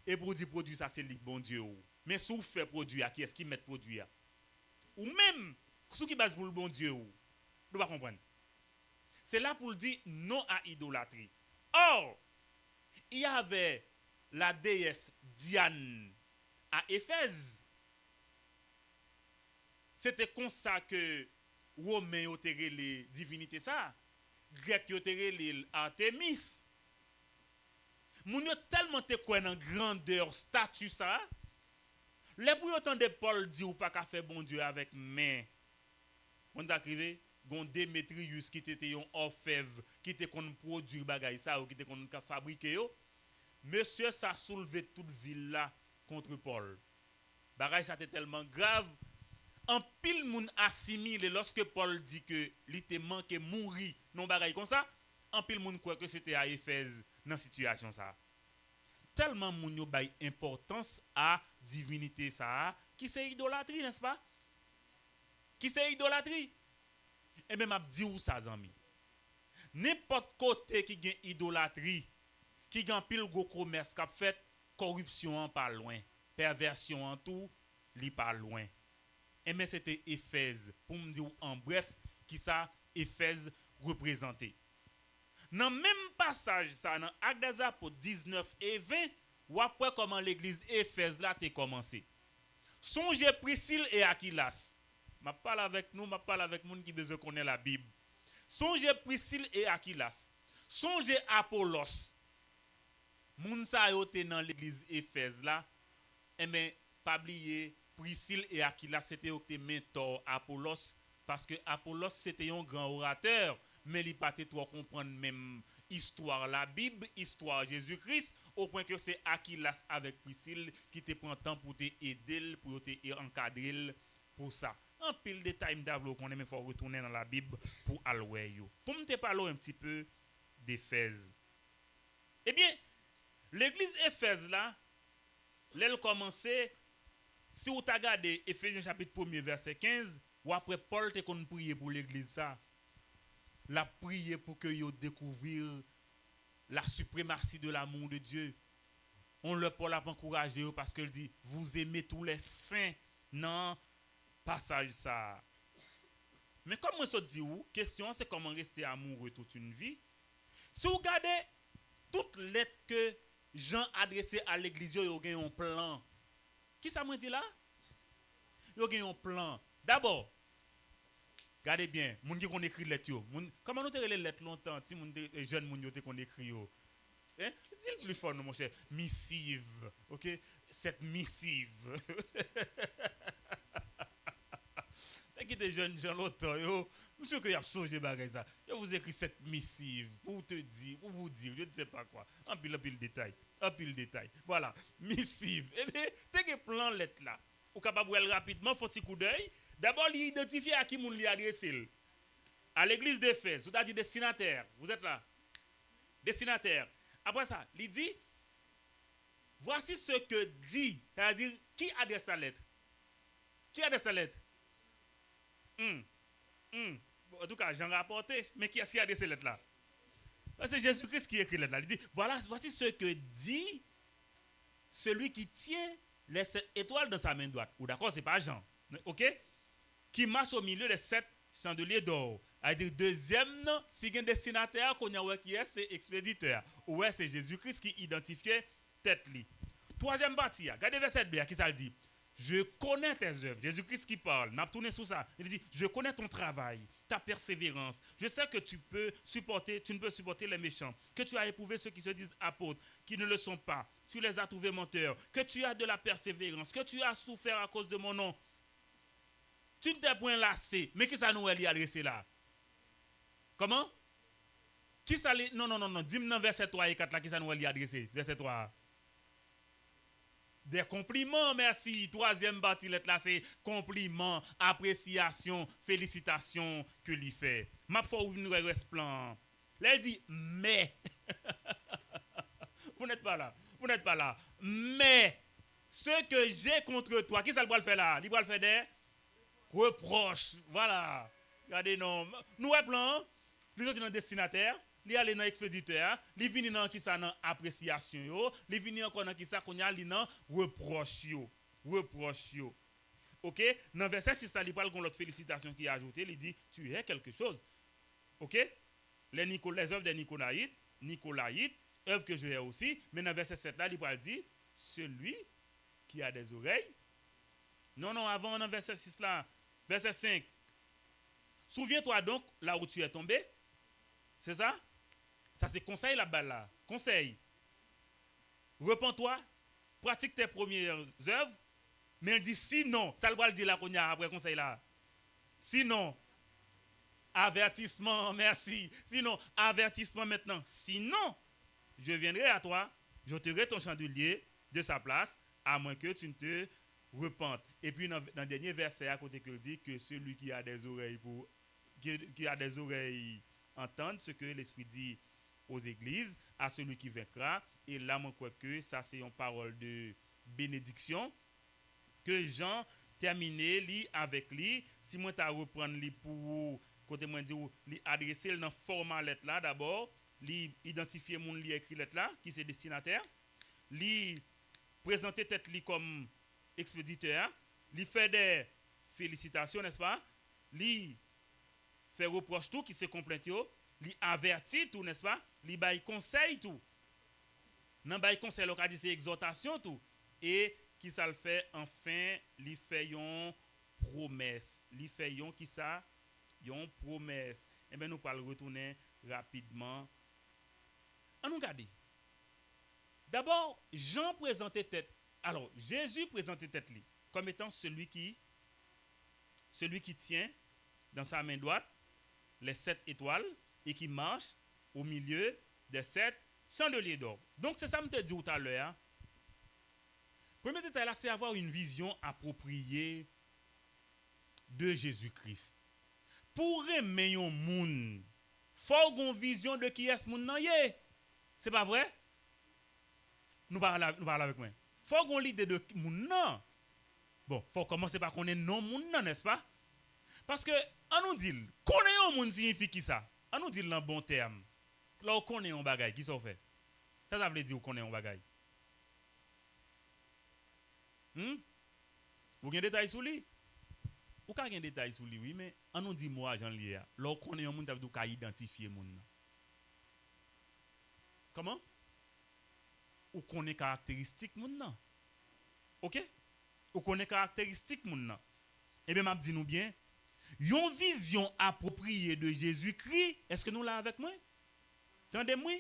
et pour dire produit, ça c'est le bon Dieu. Mais si vous faites produit, à qui est-ce qui met produit? Ou même, ce qui base pour le bon Dieu, vous ne pas comprendre. C'est là pour dire non à idolâtrie. Or, il y avait la déesse Diane à Éphèse. C'était comme ça que Romains ont les divinités ça. Grecs ont les Artémis. Moun yo tellement te quoi dans grandeur statut ça. Les pour entendre Paul dit ou pas qu'à faire bon Dieu avec main. On t'a crié gon Démétrius qui était un orfèvre qui était qu'on produit bagay ça ou qui était qu'on fabriquer yo. Monsieur ça soulevé toute ville là contre Paul. Bagay ça était tellement grave. En pile moun assimile lorsque Paul dit que il était manqué mourir non bagay comme ça. En pile moun croit que c'était à Éphèse dans situation ça. Tellement moun yo bay importance à divinité ça qui c'est idolâtrie n'est-ce pas? Qui c'est idolâtrie? Et même m'a dit ou ça zami. N'importe côté qui gagne idolâtrie, qui gagne pile gros commerce qu'a fait corruption en pas loin, perversion en tout, li pas loin. Et mais c'était Éphèse pour me dire en bref qui ça Éphèse représenté. Dans le même passage, ça, dans Actes des Apôtres 19 et 20, ou après comment l'église Éphèse là a commencé. Songez Priscille et Aquilas. Je parle avec nous, je parle avec les gens qui besoin connaître la Bible. Songez Priscille et Aquilas. Songez Apollos. Moun sa yo te dans l'église Éphèse là, et bien, pas oublier Priscille et Aquilas, c'était eux qui mentor Apollos, parce que Apollos c'était un grand orateur, mais il pas trop comprendre même histoire la Bible, histoire Jésus-Christ, au point que c'est Aquilas avec Priscille qui te prend temps pour te aider, pour te encadrer pour ça. En pile détail d'avlo qu'on aime faut retourner dans la Bible pour allouer yo. Pour me te parler un petit peu d'Éphèse. Eh bien, l'église Éphèse là, elle commençait, si vous regardez Éphésiens chapitre 1er verset 15, ou après Paul te kon prier pour l'église ça, la prier pour que yo découvrir la suprématie de l'amour de Dieu. On le Paul a encouragé parce qu'il dit vous aimez tous les saints dans passage ça. Mais comme moi ça dit ou, question c'est comment rester amoureux toute une vie. Si vous regardez toutes les lettres que Jean adressé à l'église, yo gen un plan. Qui ça me dit là? Yo gen un plan. D'abord, regardez bien, moun qui qu'on écrit lettres yo. Comment nous te les lettres longtemps, si moun jeune moun yo te qu'on écrit yo. Hein? Dis le plus fort mon cher, missive. OK? Cette missive. Et qui des jeunes gens longtemps yo. Monsieur que y a songé bagay ça. Je vous écris cette missive pour te dire, pour vous dire, je ne sais pas quoi. Un pile détail. Un pile détail. Voilà, missive. Eh bien, t'es un plan lettre là. Ou capable de rapidement, faut un coup d'œil. D'abord, l'identifier à qui moun li adressé. À l'église d'Éphèse, c'est-à-dire destinataire. Vous êtes là. Destinataire. Après ça, il dit, voici ce que dit, c'est-à-dire, qui adresse sa lettre? Qui adresse sa lettre? En tout cas, j'en rapporté, mais qui est-ce qui a adressé cette lettre-là? C'est Jésus-Christ qui écrit là. Il dit, voilà, voici ce que dit celui qui tient les 7 étoiles dans sa main droite. Ou d'accord, c'est pas Jean. OK? Qui marche au milieu des 7 chandeliers d'or. C'est-à-dire, deuxième nom, si il y a un destinataire qu'on a qui est, c'est expéditeur. Ou c'est Jésus-Christ qui identifiait tête li. Troisième partie, regardez verset 2, qui ça le dit? Je connais tes œuvres. Jésus-Christ qui parle. N'a tourné sous ça. Il dit, je connais ton travail, ta persévérance. Je sais que tu ne peux supporter les méchants. Que tu as éprouvé ceux qui se disent apôtres, qui ne le sont pas. Tu les as trouvés menteurs. Que tu as de la persévérance. Que tu as souffert à cause de mon nom. Tu ne t'es point lassé. Mais qui ça nous est adressé là? Comment? Qui ça li... Non. Dis-moi dans verset 3 et 4 là, qui ça nous est adressé? Verset 3. Des compliments, merci. Troisième partie là, c'est compliments, appréciation, félicitations que lui fait. Ma foi ouvre reste plan. Là, elle dit, mais. Vous n'êtes pas là. Mais, ce que j'ai contre toi, qui ça le faire là? Il va le faire des reproches. Voilà. Regardez, non. Nous, plan, les autres sont destinataires. Li aller dans expéditeur, li vini dans qui ça dans appréciation yo, li vini encore dans qui ça qu'on a li dans reproche yo. OK? Dans verset 6 ça li parle con l'autre félicitation qui a ajouté, il dit tu es quelque chose. OK? Les œuvres des Nicolaïtes, œuvres que je ai aussi, mais dans verset 7 là il parle dit celui qui a des oreilles. Non, avant dans verset 6 là, verset 5. Souviens-toi donc là où tu es tombé. C'est ça? Ça c'est conseil là-bas là. Conseil. Repens-toi, pratique tes premières œuvres, mais elle dit sinon, ça le dit là qu'on y a après conseil là. Sinon, avertissement, merci. Sinon, avertissement maintenant. Sinon, je viendrai à toi, j'ôterai ton chandelier de sa place, à moins que tu ne te repentes. Et puis dans le dernier verset à côté qu'il dit que celui qui a des oreilles entendre ce que l'Esprit dit aux églises, à celui qui vaincra. Et là, moi, crois que ça, c'est une parole de bénédiction que Jean terminé li avec lui. Si moi, t'as reprendre li pour côté moi dit li adresser dans format lettre là d'abord, li identifier mon li écrit lettre là qui c'est destinataire, li présenter tête li comme expéditeur, li fait des félicitations, n'est-ce pas? Li fait reproche tout qui se complaint yo, li averti tout, n'est-ce pas? Li bail conseil tout. Nan bail conseil, l'on a dit c'est exhortation tout. Et qui ça le fait? Enfin, li fait yon promesse. Li fait yon qui ça? Yon promesse. Eh bien, nous allons retourner rapidement. On nous regarde. D'abord, Jean présentait tête. Alors, Jésus présentait tête li comme étant celui qui tient dans sa main droite les 7 étoiles et qui marche au milieu des 7 chandeliers d'or. Donc, c'est ça que je te dis tout à l'heure. Hein? Premier détail là, c'est avoir une vision appropriée de Jésus-Christ. Pour aimer un monde, faut avoir une vision de qui est ce monde. C'est pas vrai? Nous parlons avec moi. Faut avoir une idée de monde. Bon, faut commencer par connaître non monde, n'est-ce pas? Parce que, on nous dit, connaître un monde signifie qui ça? On nous dit dans bon terme. Là, on connaît un bagage, qui ça fait? Ça veut dire qu'on connaît un bagage. Vous avez des détails sur lui? Ou ka gen détail sur lui, oui, mais on nous dit moi Jean lié. Là connaît un monde ça veut dire identifier monde. Comment? Ou connaît caractéristique monde nan. OK? Ou connaît caractéristique monde nan. Eh bien m'a dit nous bien, yon vision appropriée de Jésus-Christ, est-ce que nous là avec moi? Entendez-moi?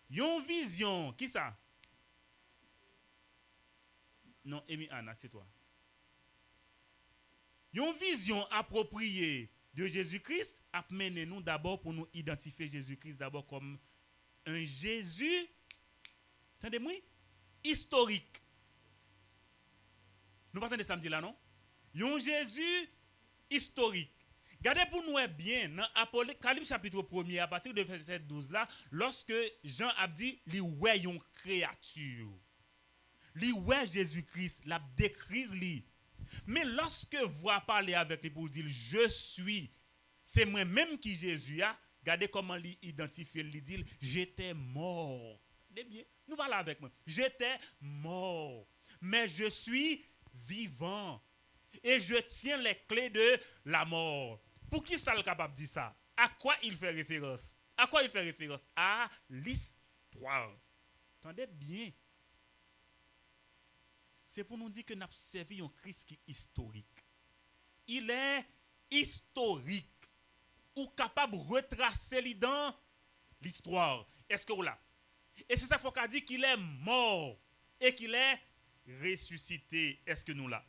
Yon vision, qui ça? Non, Emi Anna, c'est toi. Une vision appropriée de Jésus-Christ a mené nous d'abord pour nous identifier Jésus-Christ d'abord comme un Jésus, entendez-moi, historique. Nous partons de samedi là, non? Un Jésus historique. Regardez pour nous bien dans Apocalypse chapitre 1er à partir de verset 12 là, lorsque Jean a dit li ouais une créature. Li ouais Jésus-Christ, l'a décrire li. Mais lorsque voix parler avec lui pour dire je suis, c'est moi-même qui Jésus a, regardez comment il identifie, il dit j'étais mort. Bien, nous parlons avec moi. J'étais mort, mais je suis vivant et je tiens les clés de la mort. Pour qui ça est capable de dire ça? À quoi il fait référence? À quoi il fait référence? À l'histoire. Attendez bien. C'est pour nous dire que nous avons servi un Christ qui est historique. Il est historique. Ou capable de retracer dans l'histoire. Est-ce que vous là? Et c'est ça qu'il faut dire qu'il est mort et qu'il est ressuscité. Est-ce que nous là?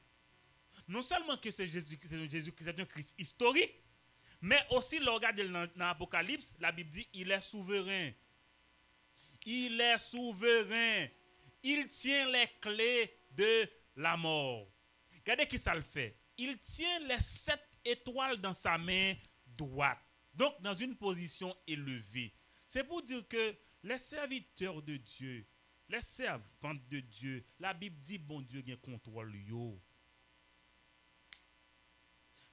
Non seulement que c'est Jésus, c'est un Christ historique, mais aussi, le regard dans l'Apocalypse, la Bible dit il est souverain. Il est souverain. Il tient les clés de la mort. Regardez qui ça le fait. Il tient les 7 étoiles dans sa main droite. Donc, dans une position élevée. C'est pour dire que les serviteurs de Dieu, les servantes de Dieu, la Bible dit bon Dieu gagne contrôle yo.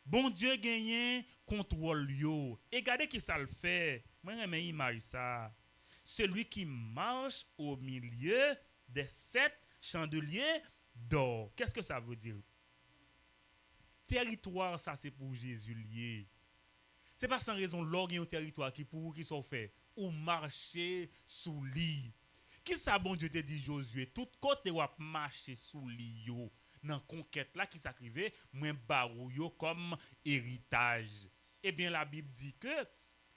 Bon Dieu gagne contrôle yo. Et regardez qui ça le fait. Moi j'aime image ça. Celui qui marche au milieu des 7 chandeliers d'or. Qu'est-ce que ça veut dire? Territoire, ça c'est pour Jésus lié. C'est pas sans raison l'or un territoire qui pour qui sont fait ou marcher sous lit. Qui ça bon Dieu te dit Josué tout côté ou marcher sous lit yo dans conquête là qui s'acrivait moins barou yo comme héritage. Eh bien la Bible dit que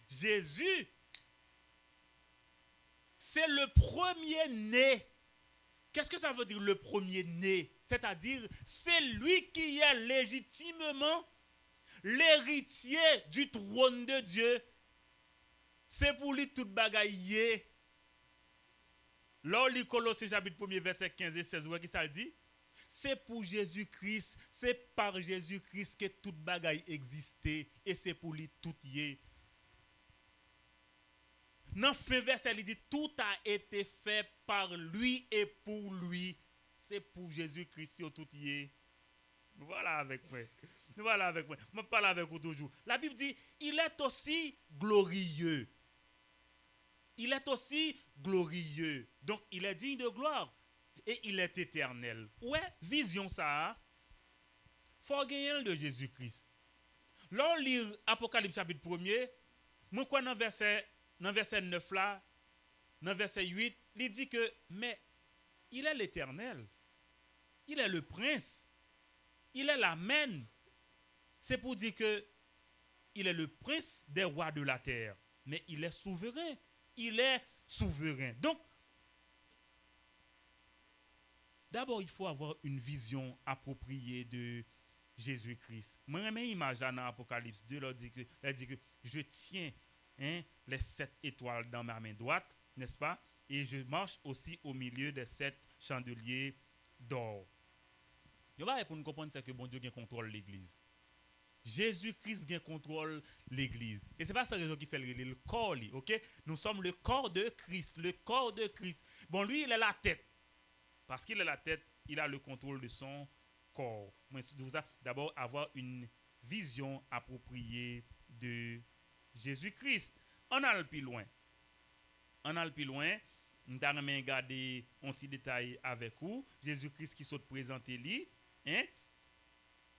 Jésus c'est le premier-né. Qu'est-ce que ça veut dire le premier-né? C'est-à-dire, c'est lui qui est légitimement l'héritier du trône de Dieu. C'est pour lui toute bagaille. Là, Colossiens chapitre 1er, verset 15 et 16, qui ça le dit? C'est pour Jésus-Christ, c'est par Jésus-Christ que toute bagaille existait et c'est pour lui tout y est. Dans le fin verset, il dit tout a été fait par lui et pour lui. C'est pour Jésus-Christ tout y est. Voilà avec moi. Voilà avec moi. Je parle avec vous toujours. La Bible dit il est aussi glorieux. Il est aussi glorieux. Donc il est digne de gloire. Et il est éternel. Ouais, vision ça. Faut gagner de Jésus-Christ. Là, on lit Apocalypse chapitre 1er. Moi, quoi, dans verset 9 là, dans verset 8, il dit que, mais il est l'Éternel, il est le prince, il est l'amen. C'est pour dire que il est le prince des rois de la terre, mais il est souverain. Il est souverain. Donc, d'abord, il faut avoir une vision appropriée de Jésus-Christ. Moi, j'aime l'image dans Apocalypse 2, elle dit que je tiens les 7 étoiles dans ma main droite, n'est-ce pas? Et je marche aussi au milieu des 7 chandeliers d'or. Pour nous comprendre, c'est que bon Dieu contrôle l'église. Jésus-Christ contrôle l'église. Et ce n'est pas sa raison qui fait le corps. Ok? Nous sommes le corps de Christ. Le corps de Christ. Bon, lui, il est la tête. Parce qu'il est la tête, il a le contrôle de son corps. D'abord, avoir une vision appropriée de Jésus-Christ. On a le plus loin. Nous allons regarder un petit détail avec vous. Jésus-Christ qui saute présenter lui.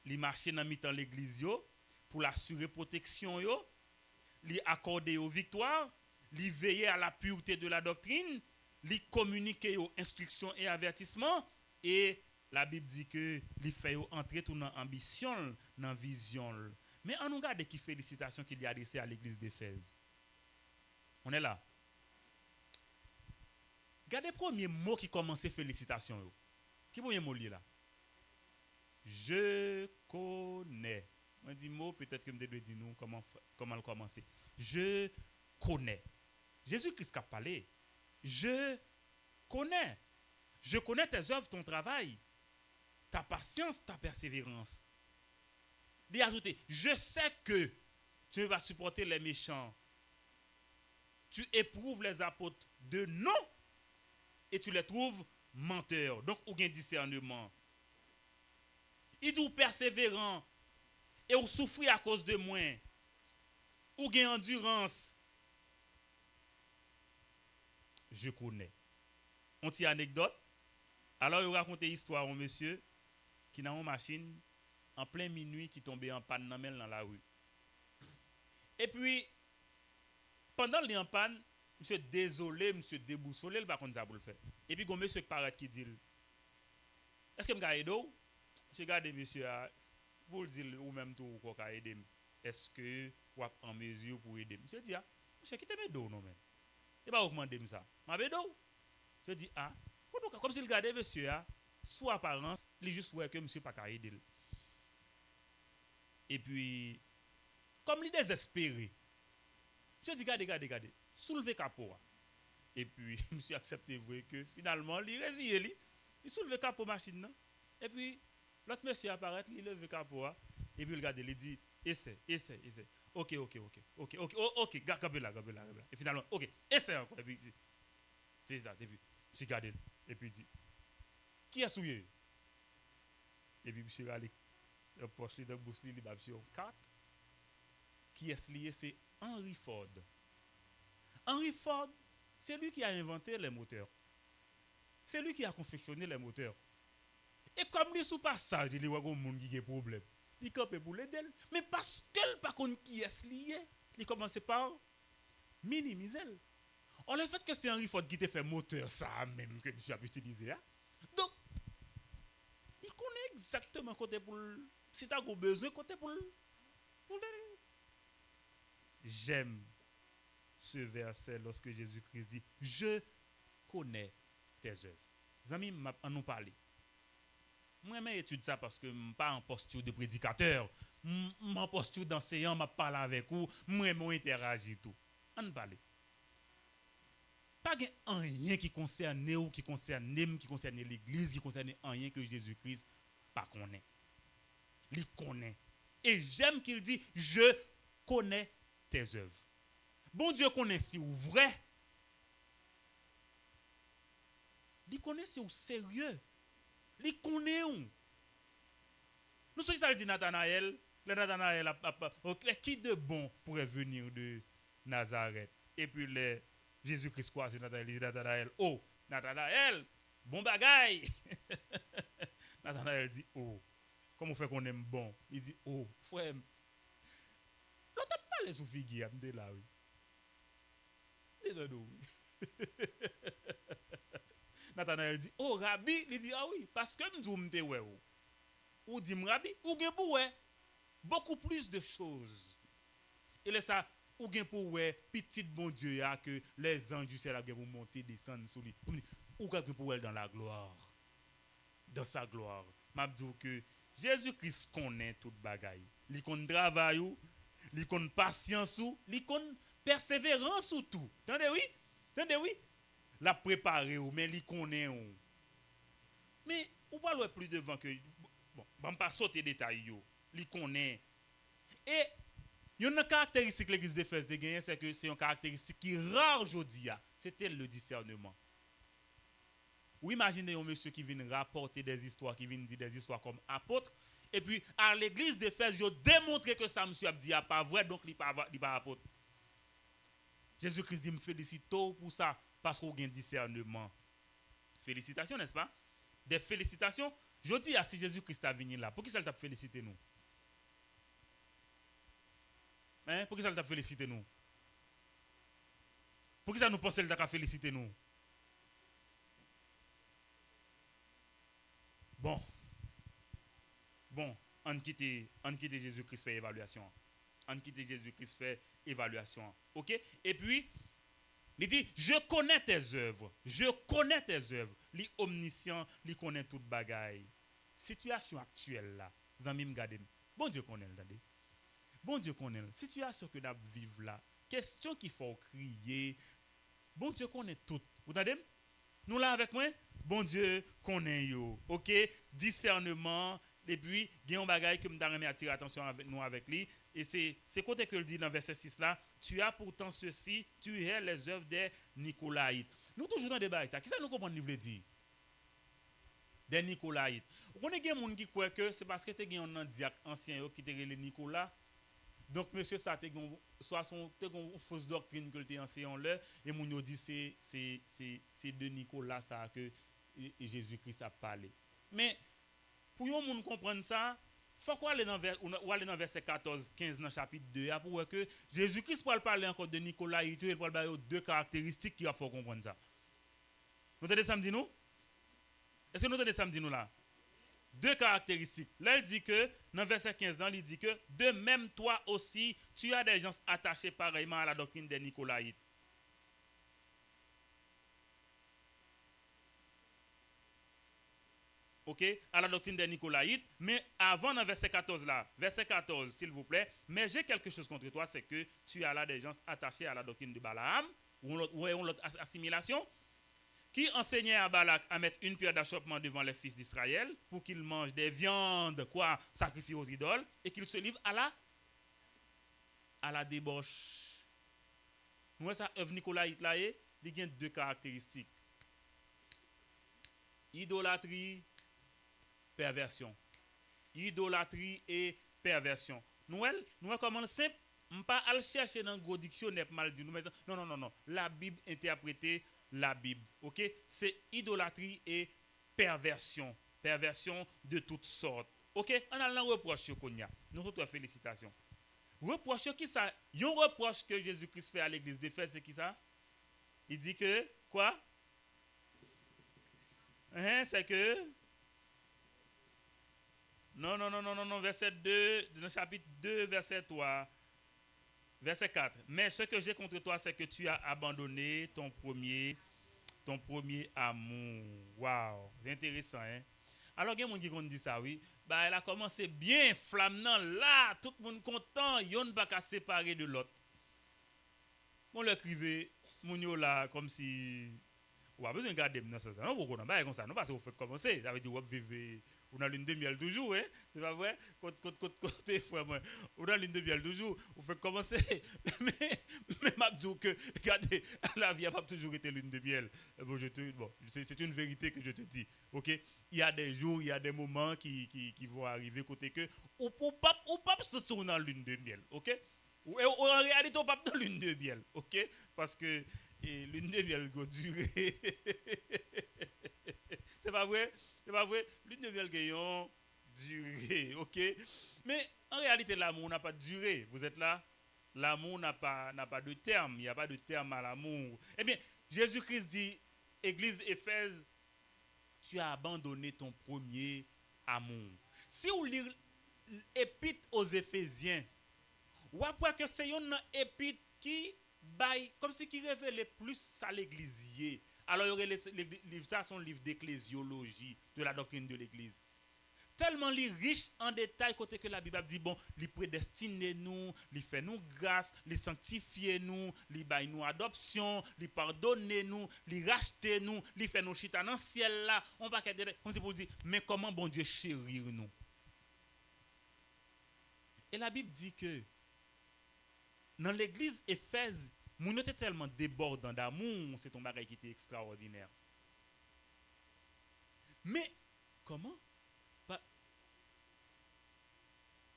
Il marche dans mi-temps l'église pour l'assurer protection, il accorder aux victoires, il veiller à la pureté de la doctrine, il communiquer aux instructions et avertissements, et la Bible dit que il fait entrer tout dans ambition, dans vision. Mais on regarde qui félicitations qu'il y a adressées à l'église d'Éphèse. On est là. Regardez le premier mot qui commence félicitations. Qui est le premier mot là? Je connais. On dit mot, peut-être que je dois dire nous comment le commencer. Je connais. Jésus-Christ a parlé. Je connais. Je connais tes œuvres, ton travail, ta patience, ta persévérance. Il a ajouté, je sais que tu vas supporter les méchants. Tu éprouves les apôtres de non et tu les trouves menteurs. Donc, ou bien discernement. Il dit persévérant et ou souffrir à cause de moi. Ou gain endurance. Je connais. On t'y anecdote. Alors, il raconte l'histoire à un monsieur qui n'a une machine en plein minuit qui tombait en panne dans la rue. Et puis, pendant qu'il est en panne, monsieur désolé, monsieur déboussolé, il va pas ça pour le faire. Et puis, il y a un monsieur qui paraît qui dit, est-ce que je vais aider? Je regarde monsieur pour dire ou même tout quoi ka aider. Est-ce que vous êtes en mesure pour aider? Monsieur dit monsieur qui te met dos non mais. Il va augmenter ça. M'a dos. Je dis comme s'il regardait monsieur sous apparence, il juste ouais que monsieur pas ka aider. Et puis comme il désespéré. Monsieur dit regardez, soulevez capot. Et puis monsieur accepte vrai que finalement il résille il soulève capot machine non. Et puis l'autre monsieur apparaît, il lève le capot, et puis il regarde, il dit, essaie. Ok, gabé là. Et finalement, ok, essaie encore. Et puis, c'est ça, et puis, monsieur regarde, et puis il dit, qui a souillé? Et puis, monsieur regarde, le poche, le bouche, il va sur 4. Qui est lié? C'est Henry Ford. Henry Ford, c'est lui qui a inventé les moteurs. C'est lui qui a confectionné les moteurs. Et comme lui sous passage, il y a un monde qui a des problèmes. Il campe pour l'aider. Mais parce qu'elle par contre qui est lié, il commence par minimiser. Or le fait que c'est Henry Ford qui te fait moteur ça même que monsieur a utilisé. Donc il connaît exactement côté pour si tu as besoin côté pour j'aime ce verset lorsque Jésus-Christ dit je connais tes œuvres. Les amis en nous parler. Moi, je étudie ça parce que je ne suis pas en posture de prédicateur. Je suis en posture d'enseignant, je parle avec vous, moi, je interagis tout. On parle. Pas rien qui concerne nous, qui concerne l'église, qui concerne rien que Jésus-Christ pas connaît. Il connaît. Et j'aime qu'il dit, je connais tes œuvres. Bon Dieu connaît si vous vrai. Il connaît si vous sérieux. Il connaît où? Nous sommes ça dit Nathanaël. Le Nathanaël qui de bon pourrait venir de Nazareth? Et puis Jésus-Christ croise Nathanaël. Oh, Nathanaël, bon bagaille. Nathanaël dit, oh, comment on fait qu'on aime bon? Il dit, oh, frère. L'autre pas les sous-figuier, là, oui. Nathanaël dit, oh Rabbi, il dit, ah oui, parce que nous m'te ouais ou dit Rabbi, ou gen pour ouais beaucoup plus de choses. Et là ça ou gen pour ouais petit bon Dieu ya que les anges du ciel a vont monter descendre sur lui. Ou gen pour ouais dans la gloire. Dans sa gloire. M'a dit que Jésus-Christ connaît toute bagaille. Il connaît travail ou, il connaît patience ou, il connaît persévérance ou tout. Entendez oui? Entendez oui? La préparer ou mais il connaît ou. Mais ou pas plus devant que bon, on pas sauter détail yo. Il connaît. Et il y a une caractéristique que l'église d'Éphèse de gagner, c'est que c'est une caractéristique qui est rare aujourd'hui. C'était le discernement. Ou imaginez un monsieur qui vient rapporter des histoires, qui vient dire des histoires comme apôtre, et puis à l'église d'Éphèse, il a démontré que ça monsieur a dit pas vrai, donc il n'est pas apôtre. Jésus-Christ dit, me félicite pour ça, parce qu'on a un discernement. Félicitations, n'est-ce pas? Des félicitations. Je dis si Jésus-Christ a venu là, pour qui ça t'a félicité nous? Hein? Pour qui ça t'a félicité nous? Pour qui ça nous pense qu'il t'a félicité nous? Bon, on quitte Jésus-Christ fait évaluation. On quitte Jésus-Christ fait évaluation. OK? Et puis, il dit, je connais tes œuvres. Je connais tes œuvres. Il est omniscient, il connaît toute bagaille. Situation actuelle là, zami m'gade. Bon Dieu connaît, attendez. Bon Dieu connaît. Situation que nous vivons là, question qu'il faut crier. Bon Dieu connaît tout. Vous entendez? Nous là avec moi, bon Dieu connaît yo. OK? Discernement. Et puis, il y a un bagage que je vais attirer l'attention avec nous avec lui. Et c'est côté que le dit dans verset 6 là. Tu as pourtant ceci, tu es les œuvres des Nicolaïtes. Nous toujours dans le débat ça. Qui ça nous comprend ce que dire? Des Nicolaïtes. On a des gens qui croient que c'est parce que tu as un diacre ancien qui te les Nicolas. Donc monsieur ça te soit son fausse doctrine que tu enseignant là et mon dit c'est de Nicolas ça que Jésus-Christ a parlé. Mais pour yon moun comprendre ça, faut qu'on aller dans verset 14 15 dans chapitre 2 pour voir que Jésus-Christ peut parler encore de Nicolas et il peut parler deux caractéristiques qui faut comprendre ça. Nous entendez ça me dit nous? Est-ce que nous entendez ça me dit nous là? Deux caractéristiques. Là il dit que dans verset 15 là, il dit que de même toi aussi tu as des gens attachés pareillement à la doctrine des Nicolaïtes. OK, à la doctrine des Nicolaïtes, mais avant dans verset 14 là, verset 14 s'il vous plaît, mais j'ai quelque chose contre toi, c'est que tu as là des gens attachés à la doctrine de Balaam, ou l'autre assimilation, qui enseignait à Balak à mettre une pierre d'achoppement devant les fils d'Israël pour qu'ils mangent des viandes, quoi, sacrifiées aux idoles, et qu'ils se livrent à la débauche. Nous, ça, œuvre Nicolaïte là, il y a deux caractéristiques. Idolâtrie, perversion. Idolâtrie et perversion. Nous comment simple, on pas aller chercher dans gros dictionnaire mal dit. Non. La Bible interprétée la Bible. OK? C'est idolâtrie et perversion. Perversion de toutes sortes. OK? On a un reproche qu'on y a. Nous autres félicitations. Reproche qui ça? Un reproche que Jésus-Christ fait à l'église d'Éphèse, c'est qui ça? Il dit que quoi? C'est que non, verset 2, dans le chapitre 2, verset 3, verset 4. Mais ce que j'ai contre toi, c'est que tu as abandonné ton premier amour. Waouh, c'est intéressant, hein? Alors, il y a des gens qui disent ça, oui. Bah, elle a commencé bien, flammant, là, tout le monde content, il n'y a pas qu'à séparer de l'autre. On l'écrivait, mon là, comme si. On a besoin de garder dans ça. Non, vous ne comme ça. Non, parce que vous faites commencer. Ça veut dire que vous vivez. On a l'une de miel toujours, hein? C'est pas vrai? Côté frère, moi. On a l'une de miel toujours. Vous faites commencer. Mais m'a dit que, regardez, la vie n'a pas toujours été l'une de miel. Bon, c'est une vérité que je te dis. OK? Il y a des jours, il y a des moments qui vont arriver côté que. Ou pas se tourner dans l'une de miel. OK? Ou en réalité, on pas dans l'une de miel. OK? Parce que. Et l'une de miel va durer. C'est pas vrai? C'est pas vrai? L'une de miel va durer. OK? Mais en réalité, l'amour n'a pas duré. Vous êtes là? L'amour n'a pas de terme. Il n'y a pas de terme à l'amour. Eh bien, Jésus-Christ dit, Église Éphèse, tu as abandonné ton premier amour. Si vous lisez l'épître aux Éphésiens, ou après que c'est une épître qui baille, comme si qui révèle plus à l'église. Alors il y aurait livre ça son livre d'ecclésiologie, de la doctrine de l'église. Tellement li riche en détails côté que la Bible dit bon, li prédestine nous, li fait nous grâce, li sanctifie nous, li baille nous adoption, li pardonne nous, li rachete nous, li fait nous chita dans ciel là, on va comme si pour dire mais comment bon Dieu chérir nous. Et la Bible dit que dans l'église Éphèse, moun était tellement débordant d'amour, c'est ton bagage qui était extraordinaire. Mais comment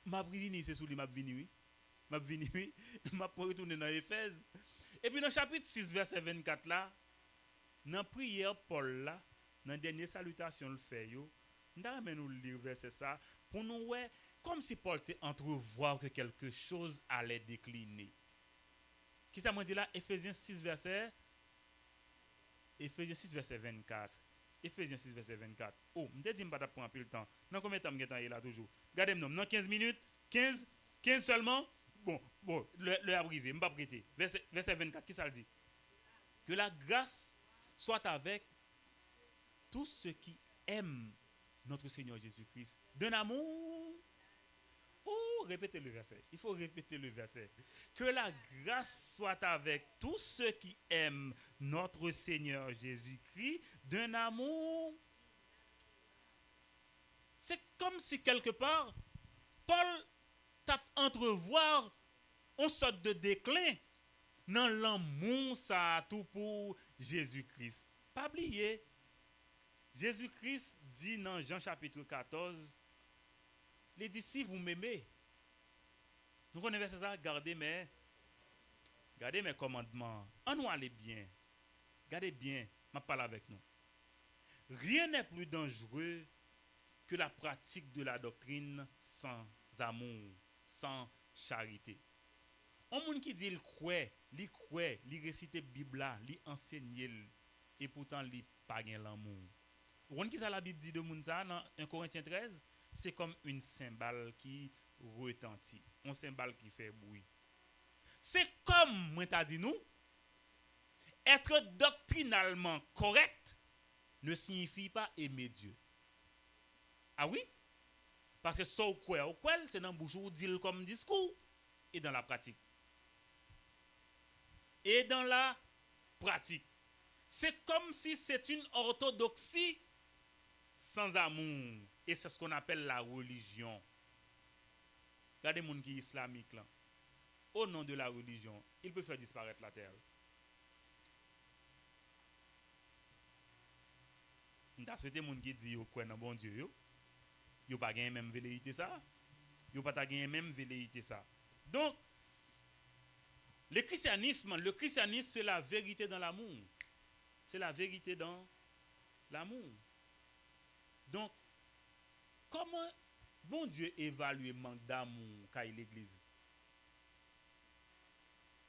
m'a vini c'est sous lui m'a vini oui. M'a vini oui, m'a retourner dans Éphèse. Et puis dans chapitre 6 verset 24 là, dans prière Paul là, dans dernière salutation le fait yo, nous nous lire verset ça pour nous ouais comme si Paul te entrevoir que quelque chose allait décliner. Qui ça m'a dit là Éphésiens 6 verset 24. Éphésiens 6 verset 24. Oh, m'te dit m'pa prendre un peu le temps. Dans combien de temps m'getan là toujours? Regardez-moi, dans 15 minutes, 15 seulement. Bon, le arrivé, m'pa prêter. Verset 24, qui ça le dit? Que la grâce soit avec tous ceux qui aiment notre Seigneur Jésus-Christ d'un amour. Oh, répétez le verset. Il faut répéter le verset. Que la grâce soit avec tous ceux qui aiment notre Seigneur Jésus-Christ d'un amour. C'est comme si quelque part, Paul tape entrevoir une sorte de déclin dans l'amour ça tout pour Jésus-Christ. Pas oublier, Jésus-Christ dit dans Jean chapitre 14, il dit si vous m'aimez, nous connaissons ça, gardez mes commandements. On nous allez bien. Gardez bien, je parle avec nous. Rien n'est plus dangereux que la pratique de la doctrine sans amour, sans charité. Un monde qui dit il croit, il récite la Bible, il enseigne et pourtant il pas gain l'amour. Vous voyez qui ça la Bible dit de monde ça dans 1 Corinthiens 13, c'est comme une cymbale qui retentit, un cymbale qui fait bruit. C'est comme moi t'a dit nous, être doctrinalement correct ne signifie pas aimer Dieu. Ah oui? Parce que ça ou quoi, c'est dans le bouche ou dit comme discours et dans la pratique. Et dans la pratique. C'est comme si c'est une orthodoxie sans amour. Et c'est ce qu'on appelle la religion. Regardez les gens qui sont islamiques là. Au nom de la religion, il peut faire disparaître la terre. Dans ce gens qui disent yo quoi dans bon Dieu yo. Yo pas gagné même velléité ça. Yo pas gagné même velléité ça. Donc le christianisme c'est la vérité dans l'amour. C'est la vérité dans l'amour. Donc comment bon Dieu évalue le manque d'amour qu'a l'église?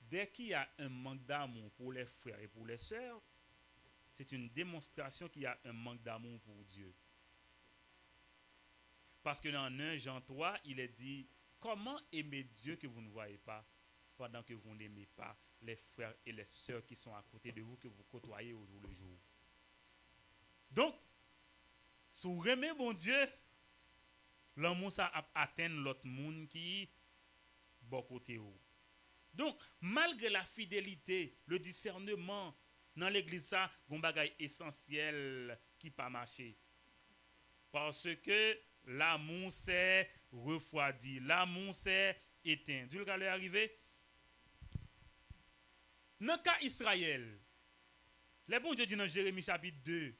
Dès qu'il y a un manque d'amour pour les frères et pour les sœurs, c'est une démonstration qu'il y a un manque d'amour pour Dieu. Parce que dans 1 Jean 3, il est dit, comment aimer Dieu que vous ne voyez pas pendant que vous n'aimez pas les frères et les sœurs qui sont à côté de vous, que vous côtoyez au jour le jour. Donc, si vous aimez mon Dieu, l'amour ça atteint l'autre monde qui bon côté où. Donc, malgré la fidélité, le discernement, dans l'église, ça, il y a un bagage essentiel qui pas marché. Parce que l'amour s'est refroidi, l'amour s'est éteint. Du cas arrivé. Dans le cas Israël, le bon Dieu dit dans Jérémie chapitre 2,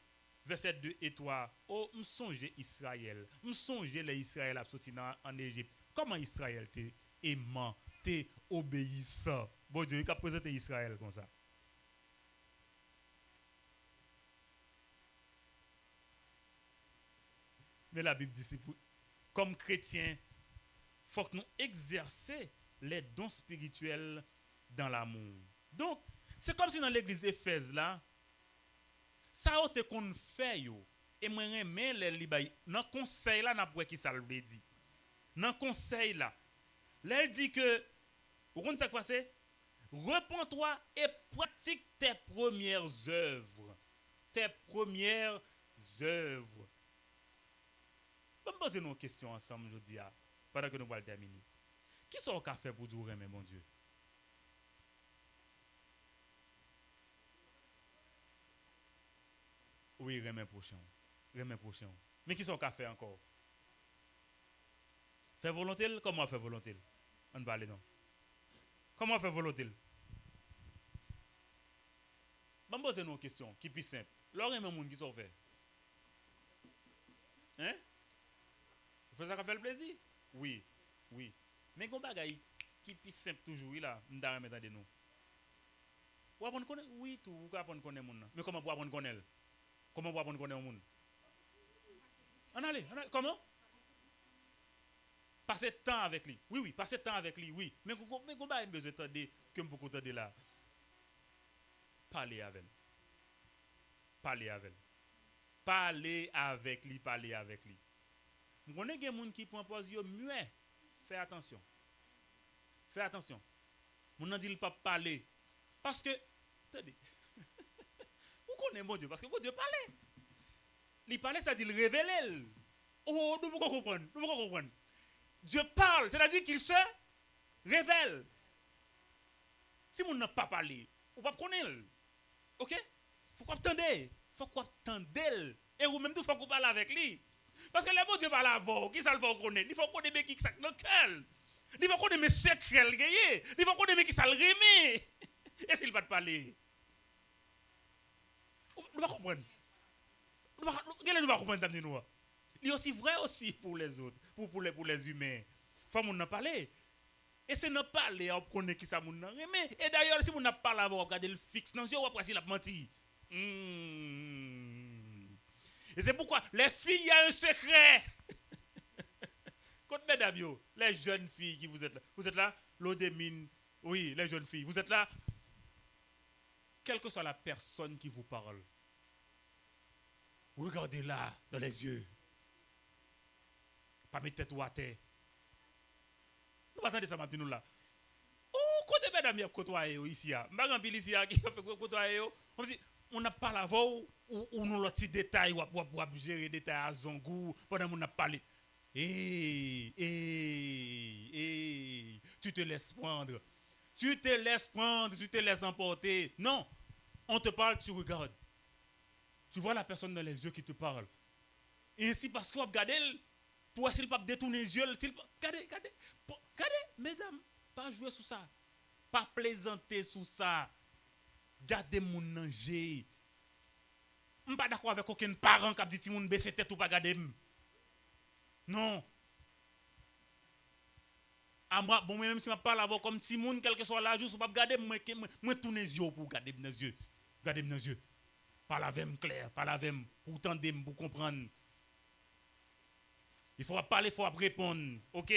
verset 2 et 3, oh, me songe Israël, me songe les Israël a sorti en Égypte. Comment Israël t'est aimant, t'es obéissant. Bon Dieu, il a présenté Israël comme ça. Mais la Bible dit, comme chrétiens, il faut que nous exercer les dons spirituels dans l'amour. Donc, c'est comme si dans l'église d'Éphèse là, ça a été qu'on fait yo. Et moi remets les libay. Dans conseil là n'a pas qui ça le dit. Dans conseil là, là il dit que vous comprenez ça quoi c'est? Repends-toi et pratique tes premières œuvres. Tes premières œuvres. On va me poser une question ensemble aujourd'hui, pendant que nous allons terminer. Qui sont au fait pour dire mais mon Dieu? Oui, remet prochain. Remet prochain. Mais qui sont au fait encore? Faire volonté? Comment faire volonté? On va aller non. Comment faire volonté? Je vais me poser une question qui est plus simple. L'heure même monde qui sont fait. Hein? Vous faites ça qui fait le plaisir? Oui, oui. Mais qu'on bagaille qui est plus simple toujours là, m'dara mettre de nous. Ou apprendre connaître oui tout, ou apprendre connaître monde. Mais comment pour apprendre connaître? Comment pour apprendre connaître monde? On allez, comment? Passer temps avec lui. Oui, oui, passer temps avec lui, oui. Mais qu'on bagaille besoin de que beaucoup de là. Parler avec lui. Parler avec lui. Parler avec lui, parler avec lui. Vous connaissez des gens qui prennent position muet. Fais attention. Fais attention. Mon n'a dit pas parler. Parce que, attendez, vous connaissez mon Dieu, parce que mon Dieu parlait. Il parlait, c'est-à-dire il révélait. Oh, nous pouvons comprendre. Nous pouvons comprendre. Dieu parle, c'est-à-dire qu'il se révèle. Si vous n'a pas parlé, vous ne pouvez pas connaître. Ok? Il faut qu'on attende. Il faut qu'on attende. Et vous même tout, il faut qu'on parle avec lui. Parce que le bon Dieu parle avant, qui ça le faut connaître? Il faut qu'on ait qui ça dans le cœur. Il faut qu'on ait mes secrets, il faut qu'on ait qui ça le remet. Et s'il va te parler? Nous va comprendre. Nous va comprendre ça nous. Il est aussi vrai aussi pour les autres, pour les humains. Faut qu'on en parler. Et c'est ne parler, on connaît qui ça moun nan remet. Et d'ailleurs si vous n'a pas l'avoir regardé le fixe dans yeux, on va passer la menti. Et c'est pourquoi les filles, il y a un secret. Côte mesdames, les jeunes filles qui vous êtes là. Vous êtes là, l'Odémine, oui, les jeunes filles. Vous êtes là, quelle que soit la personne qui vous parle. Regardez-la dans les yeux. Pas mettre tête ou à terre. Nous attendons ça maintenant là. Oh, côté mesdames, il y a côtoyé ici. M'bagan pile ici qui fait côtoyer. Comme si on n'a pas la voix ou nous l'autre détail ou gérer détail à zongou pendant qu'on a parlé. Tu te laisses prendre. Tu te laisses prendre, tu te laisses emporter. Non, on te parle, tu regardes. Tu vois la personne dans les yeux qui te parle. Et ainsi parce qu'on regarde pour essayer de ne pas détourner les yeux. Regardez, mesdames, pas jouer sous ça. Pas plaisanter sous ça. Gardez mon danger. Je ne suis pas d'accord avec aucun parent qui a dit que mon baisse tête ou pas garder. Non. Moi, bon, même si je parle avec comme Timon, quel que soit l'âge, je ne pas garder, moi tourne les yeux pour garder mes yeux. Garder mes yeux. Parle avec moi clair, parle avec moi pour entendre, pour comprendre. Il faut parler, il faut répondre. OK?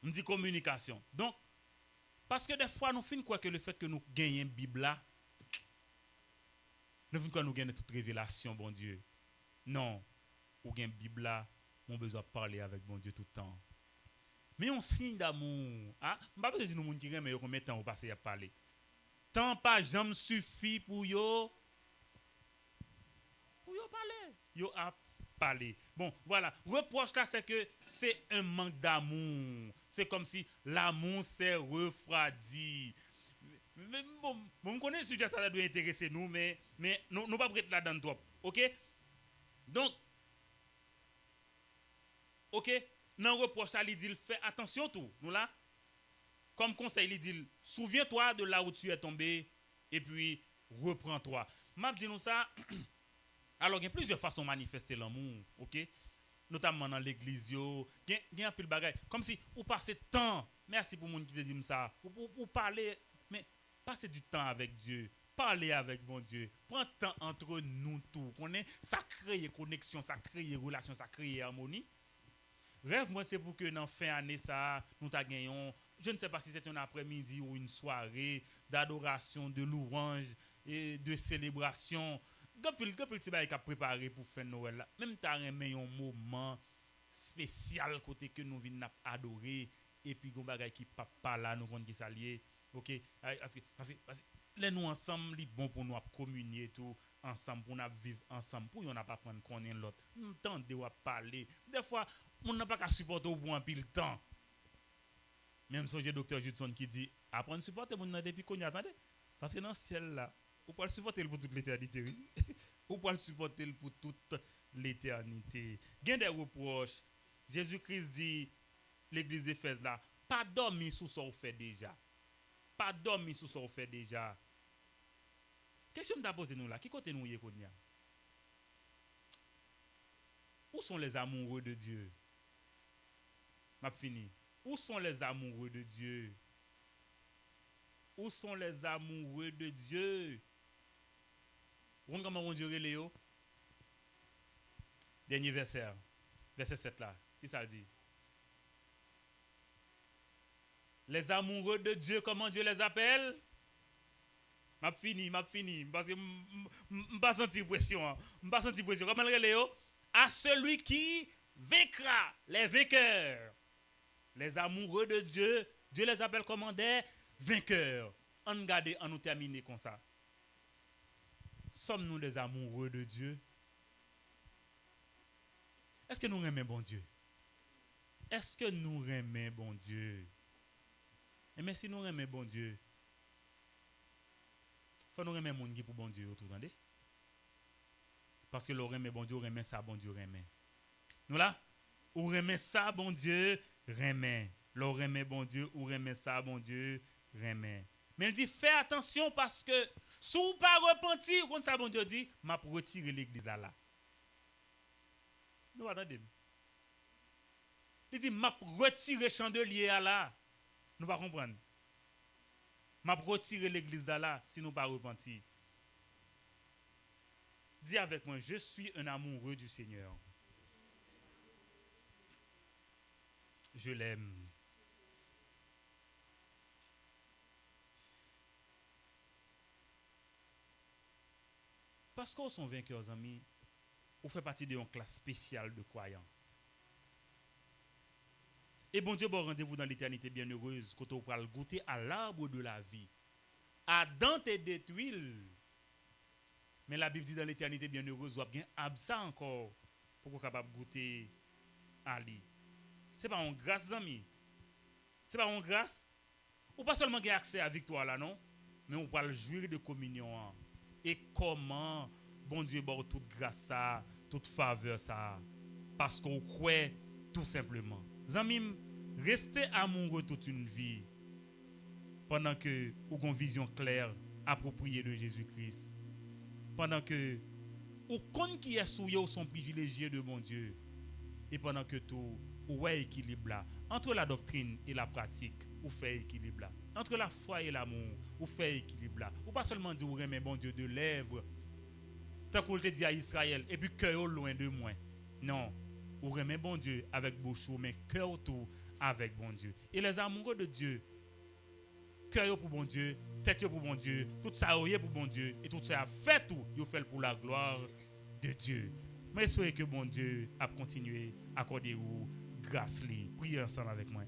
On dit communication. Donc, parce que des fois, nous finissons quoi que le fait que nous gagnons la Bible là, nous finissons quoi nous gagnons toute révélation, bon Dieu. Non. Ou gagnons la Bible là, on a besoin de parler avec bon Dieu tout le temps. Mais on signe d'amour. Ah, je ne sais pas si nous qui mais combien de temps vous passez à parler. Tant pas jamais suffit pour yo parler. Yo a parler. Bon, voilà. Reproche là, c'est que c'est un manque d'amour. C'est comme si l'amour s'est refroidi. Mais bon, on connaît le sujet, ça doit intéresser nous, mais nous ne pas prêter là-dedans trop. OK? Donc, OK? Dans le reproche, il dit, fais attention tout. Nous là, comme conseil, il dit, souviens-toi de là où tu es tombé et puis reprends-toi. M'a dit nous ça. Alors, il y a plusieurs façons de manifester l'amour, OK? Notamment dans l'église, il y a un peu de bagaille. Comme si vous passez temps, merci pour monde qui te dit ça, pour parler, mais passez du temps avec Dieu, parlez avec bon Dieu, prends temps entre nous tous, ça crée connexion, ça crée relation, ça crée harmonie. Rêve, moi, c'est pour que dans fin année, ça, nous gagnons Je ne sais pas si c'est un après-midi ou une soirée d'adoration, de louange et de célébration. Gapil ti bay ka préparé pour faire Noël là. Même ta remen un moment spécial côté que nous vinn adorer et puis gon bagay qui papa là nous konn qui s'allier. OK, parce que les nous ensemble li bon pour nous communier tout ensemble pour nous vivre ensemble pour on n'a pas prendre connaître l'autre. Temps de parler. Des fois on n'a pas qu'à supporter au bon pile temps. Même si j'ai docteur Judson qui dit apprendre supporter mon depuis qu'on y attendait parce que dans le ciel là ou pas le supporter pour toute l'éternité oui. Ou pas le supporter pour toute l'éternité. Gain des reproches. Jésus-Christ dit l'église d'Éphèse là pas dormir sous ça on fait déjà. Pas dormir sous ça on fait déjà. Question m'a posé nous là qui côté nous y konya? Où sont les amoureux de Dieu? M'a fini. Où sont les amoureux de Dieu? Où sont les amoureux de Dieu? Vous comprenez comment on dirait Léo? Dernier verset 7 là. Qui ça dit? Les amoureux de Dieu, comment Dieu les appelle? M'a fini. Parce que m'pas senti pression. M'pas senti pression. Comment le Léo? À celui qui vaincra, les vainqueurs. Les amoureux de Dieu, Dieu les appelle comment des vainqueurs. On garde, on nous terminer comme ça. Sommes-nous des amoureux de Dieu? Est-ce que nous aimons bon Dieu? Est-ce que nous aimons bon Dieu? Et mais si nous aimons bon Dieu, il faut nous aimer mon qui pour bon Dieu, vous entendez? Parce que l'on aime bon Dieu, on aime ça, bon Dieu aime. Nous là, on aime ça, bon Dieu aime. L'on aime bon Dieu, on aime ça, bon Dieu aime. Mais il dit, fais attention parce que si vous ne pas repentir, comme ça, bon Dieu dit, m'a retirer l'église là. Nous attendez. Il dit, m'a retirer chandelier là. Nous ne pas comprendre. M'a retirer l'église là si nous ne pas repentir. Dis avec moi, je suis un amoureux du Seigneur. Je l'aime. Parce qu'on sont vainqueurs, amis, on fait partie d'une classe spéciale de croyants. Et bon Dieu, bon rendez-vous dans l'éternité bienheureuse, quand on va goûter à l'arbre de la vie. Adam te détruit. Mais la Bible dit dans l'éternité bienheureuse, on a bien absent encore pour qu'on soit capable de goûter à lui. Ce n'est pas une grâce, amis. Ce n'est pas une grâce. Ou pas seulement avoir accès à la victoire là, non? Mais on va le jouir de communion. Et comment bon Dieu donne toute grâce ça, toute faveur ça? Parce qu'on croit tout simplement. Amis, restez amoureux toute une vie pendant que vous avez une vision claire, appropriée de Jésus-Christ. Pendant que vous connaissez qui est souillé ou sont privilégiés de mon Dieu. Et pendant que tout, vous avez équilibre là. Entre la doctrine et la pratique, vous faites équilibre là. Entre la foi et l'amour, vous faites équilibre là. Vous pas seulement dire vous aimez bon Dieu de lèvres, tant qu'on te dit à Israël, et puis cœur loin de moi. Non. Vous aimez bon Dieu avec bouche, mais cœur tout avec bon Dieu. Et les amoureux de Dieu, cœur pour bon Dieu, tête pour bon Dieu, tout ça pour bon Dieu, et tout ça fait tout, vous fait pour la gloire de Dieu. Mais j'espère que bon Dieu a continué à accorder vous grâce. Priez ensemble avec moi.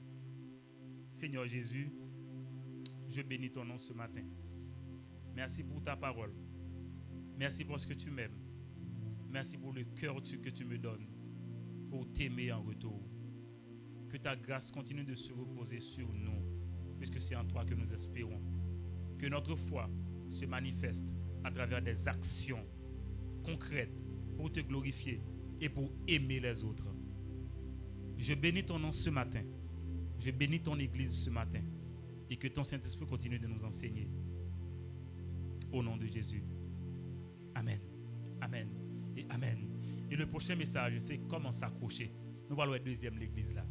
Seigneur Jésus, je bénis ton nom ce matin. Merci pour ta parole. Merci parce que tu m'aimes. Merci pour le cœur que tu me donnes pour t'aimer en retour. Que ta grâce continue de se reposer sur nous, puisque c'est en toi que nous espérons. Que notre foi se manifeste à travers des actions concrètes pour te glorifier et pour aimer les autres. Je bénis ton nom ce matin. Je bénis ton Église ce matin. Et que ton Saint-Esprit continue de nous enseigner. Au nom de Jésus. Amen. Amen. Et Amen. Et le prochain message, c'est comment s'accrocher. Nous allons être deuxième l'église là.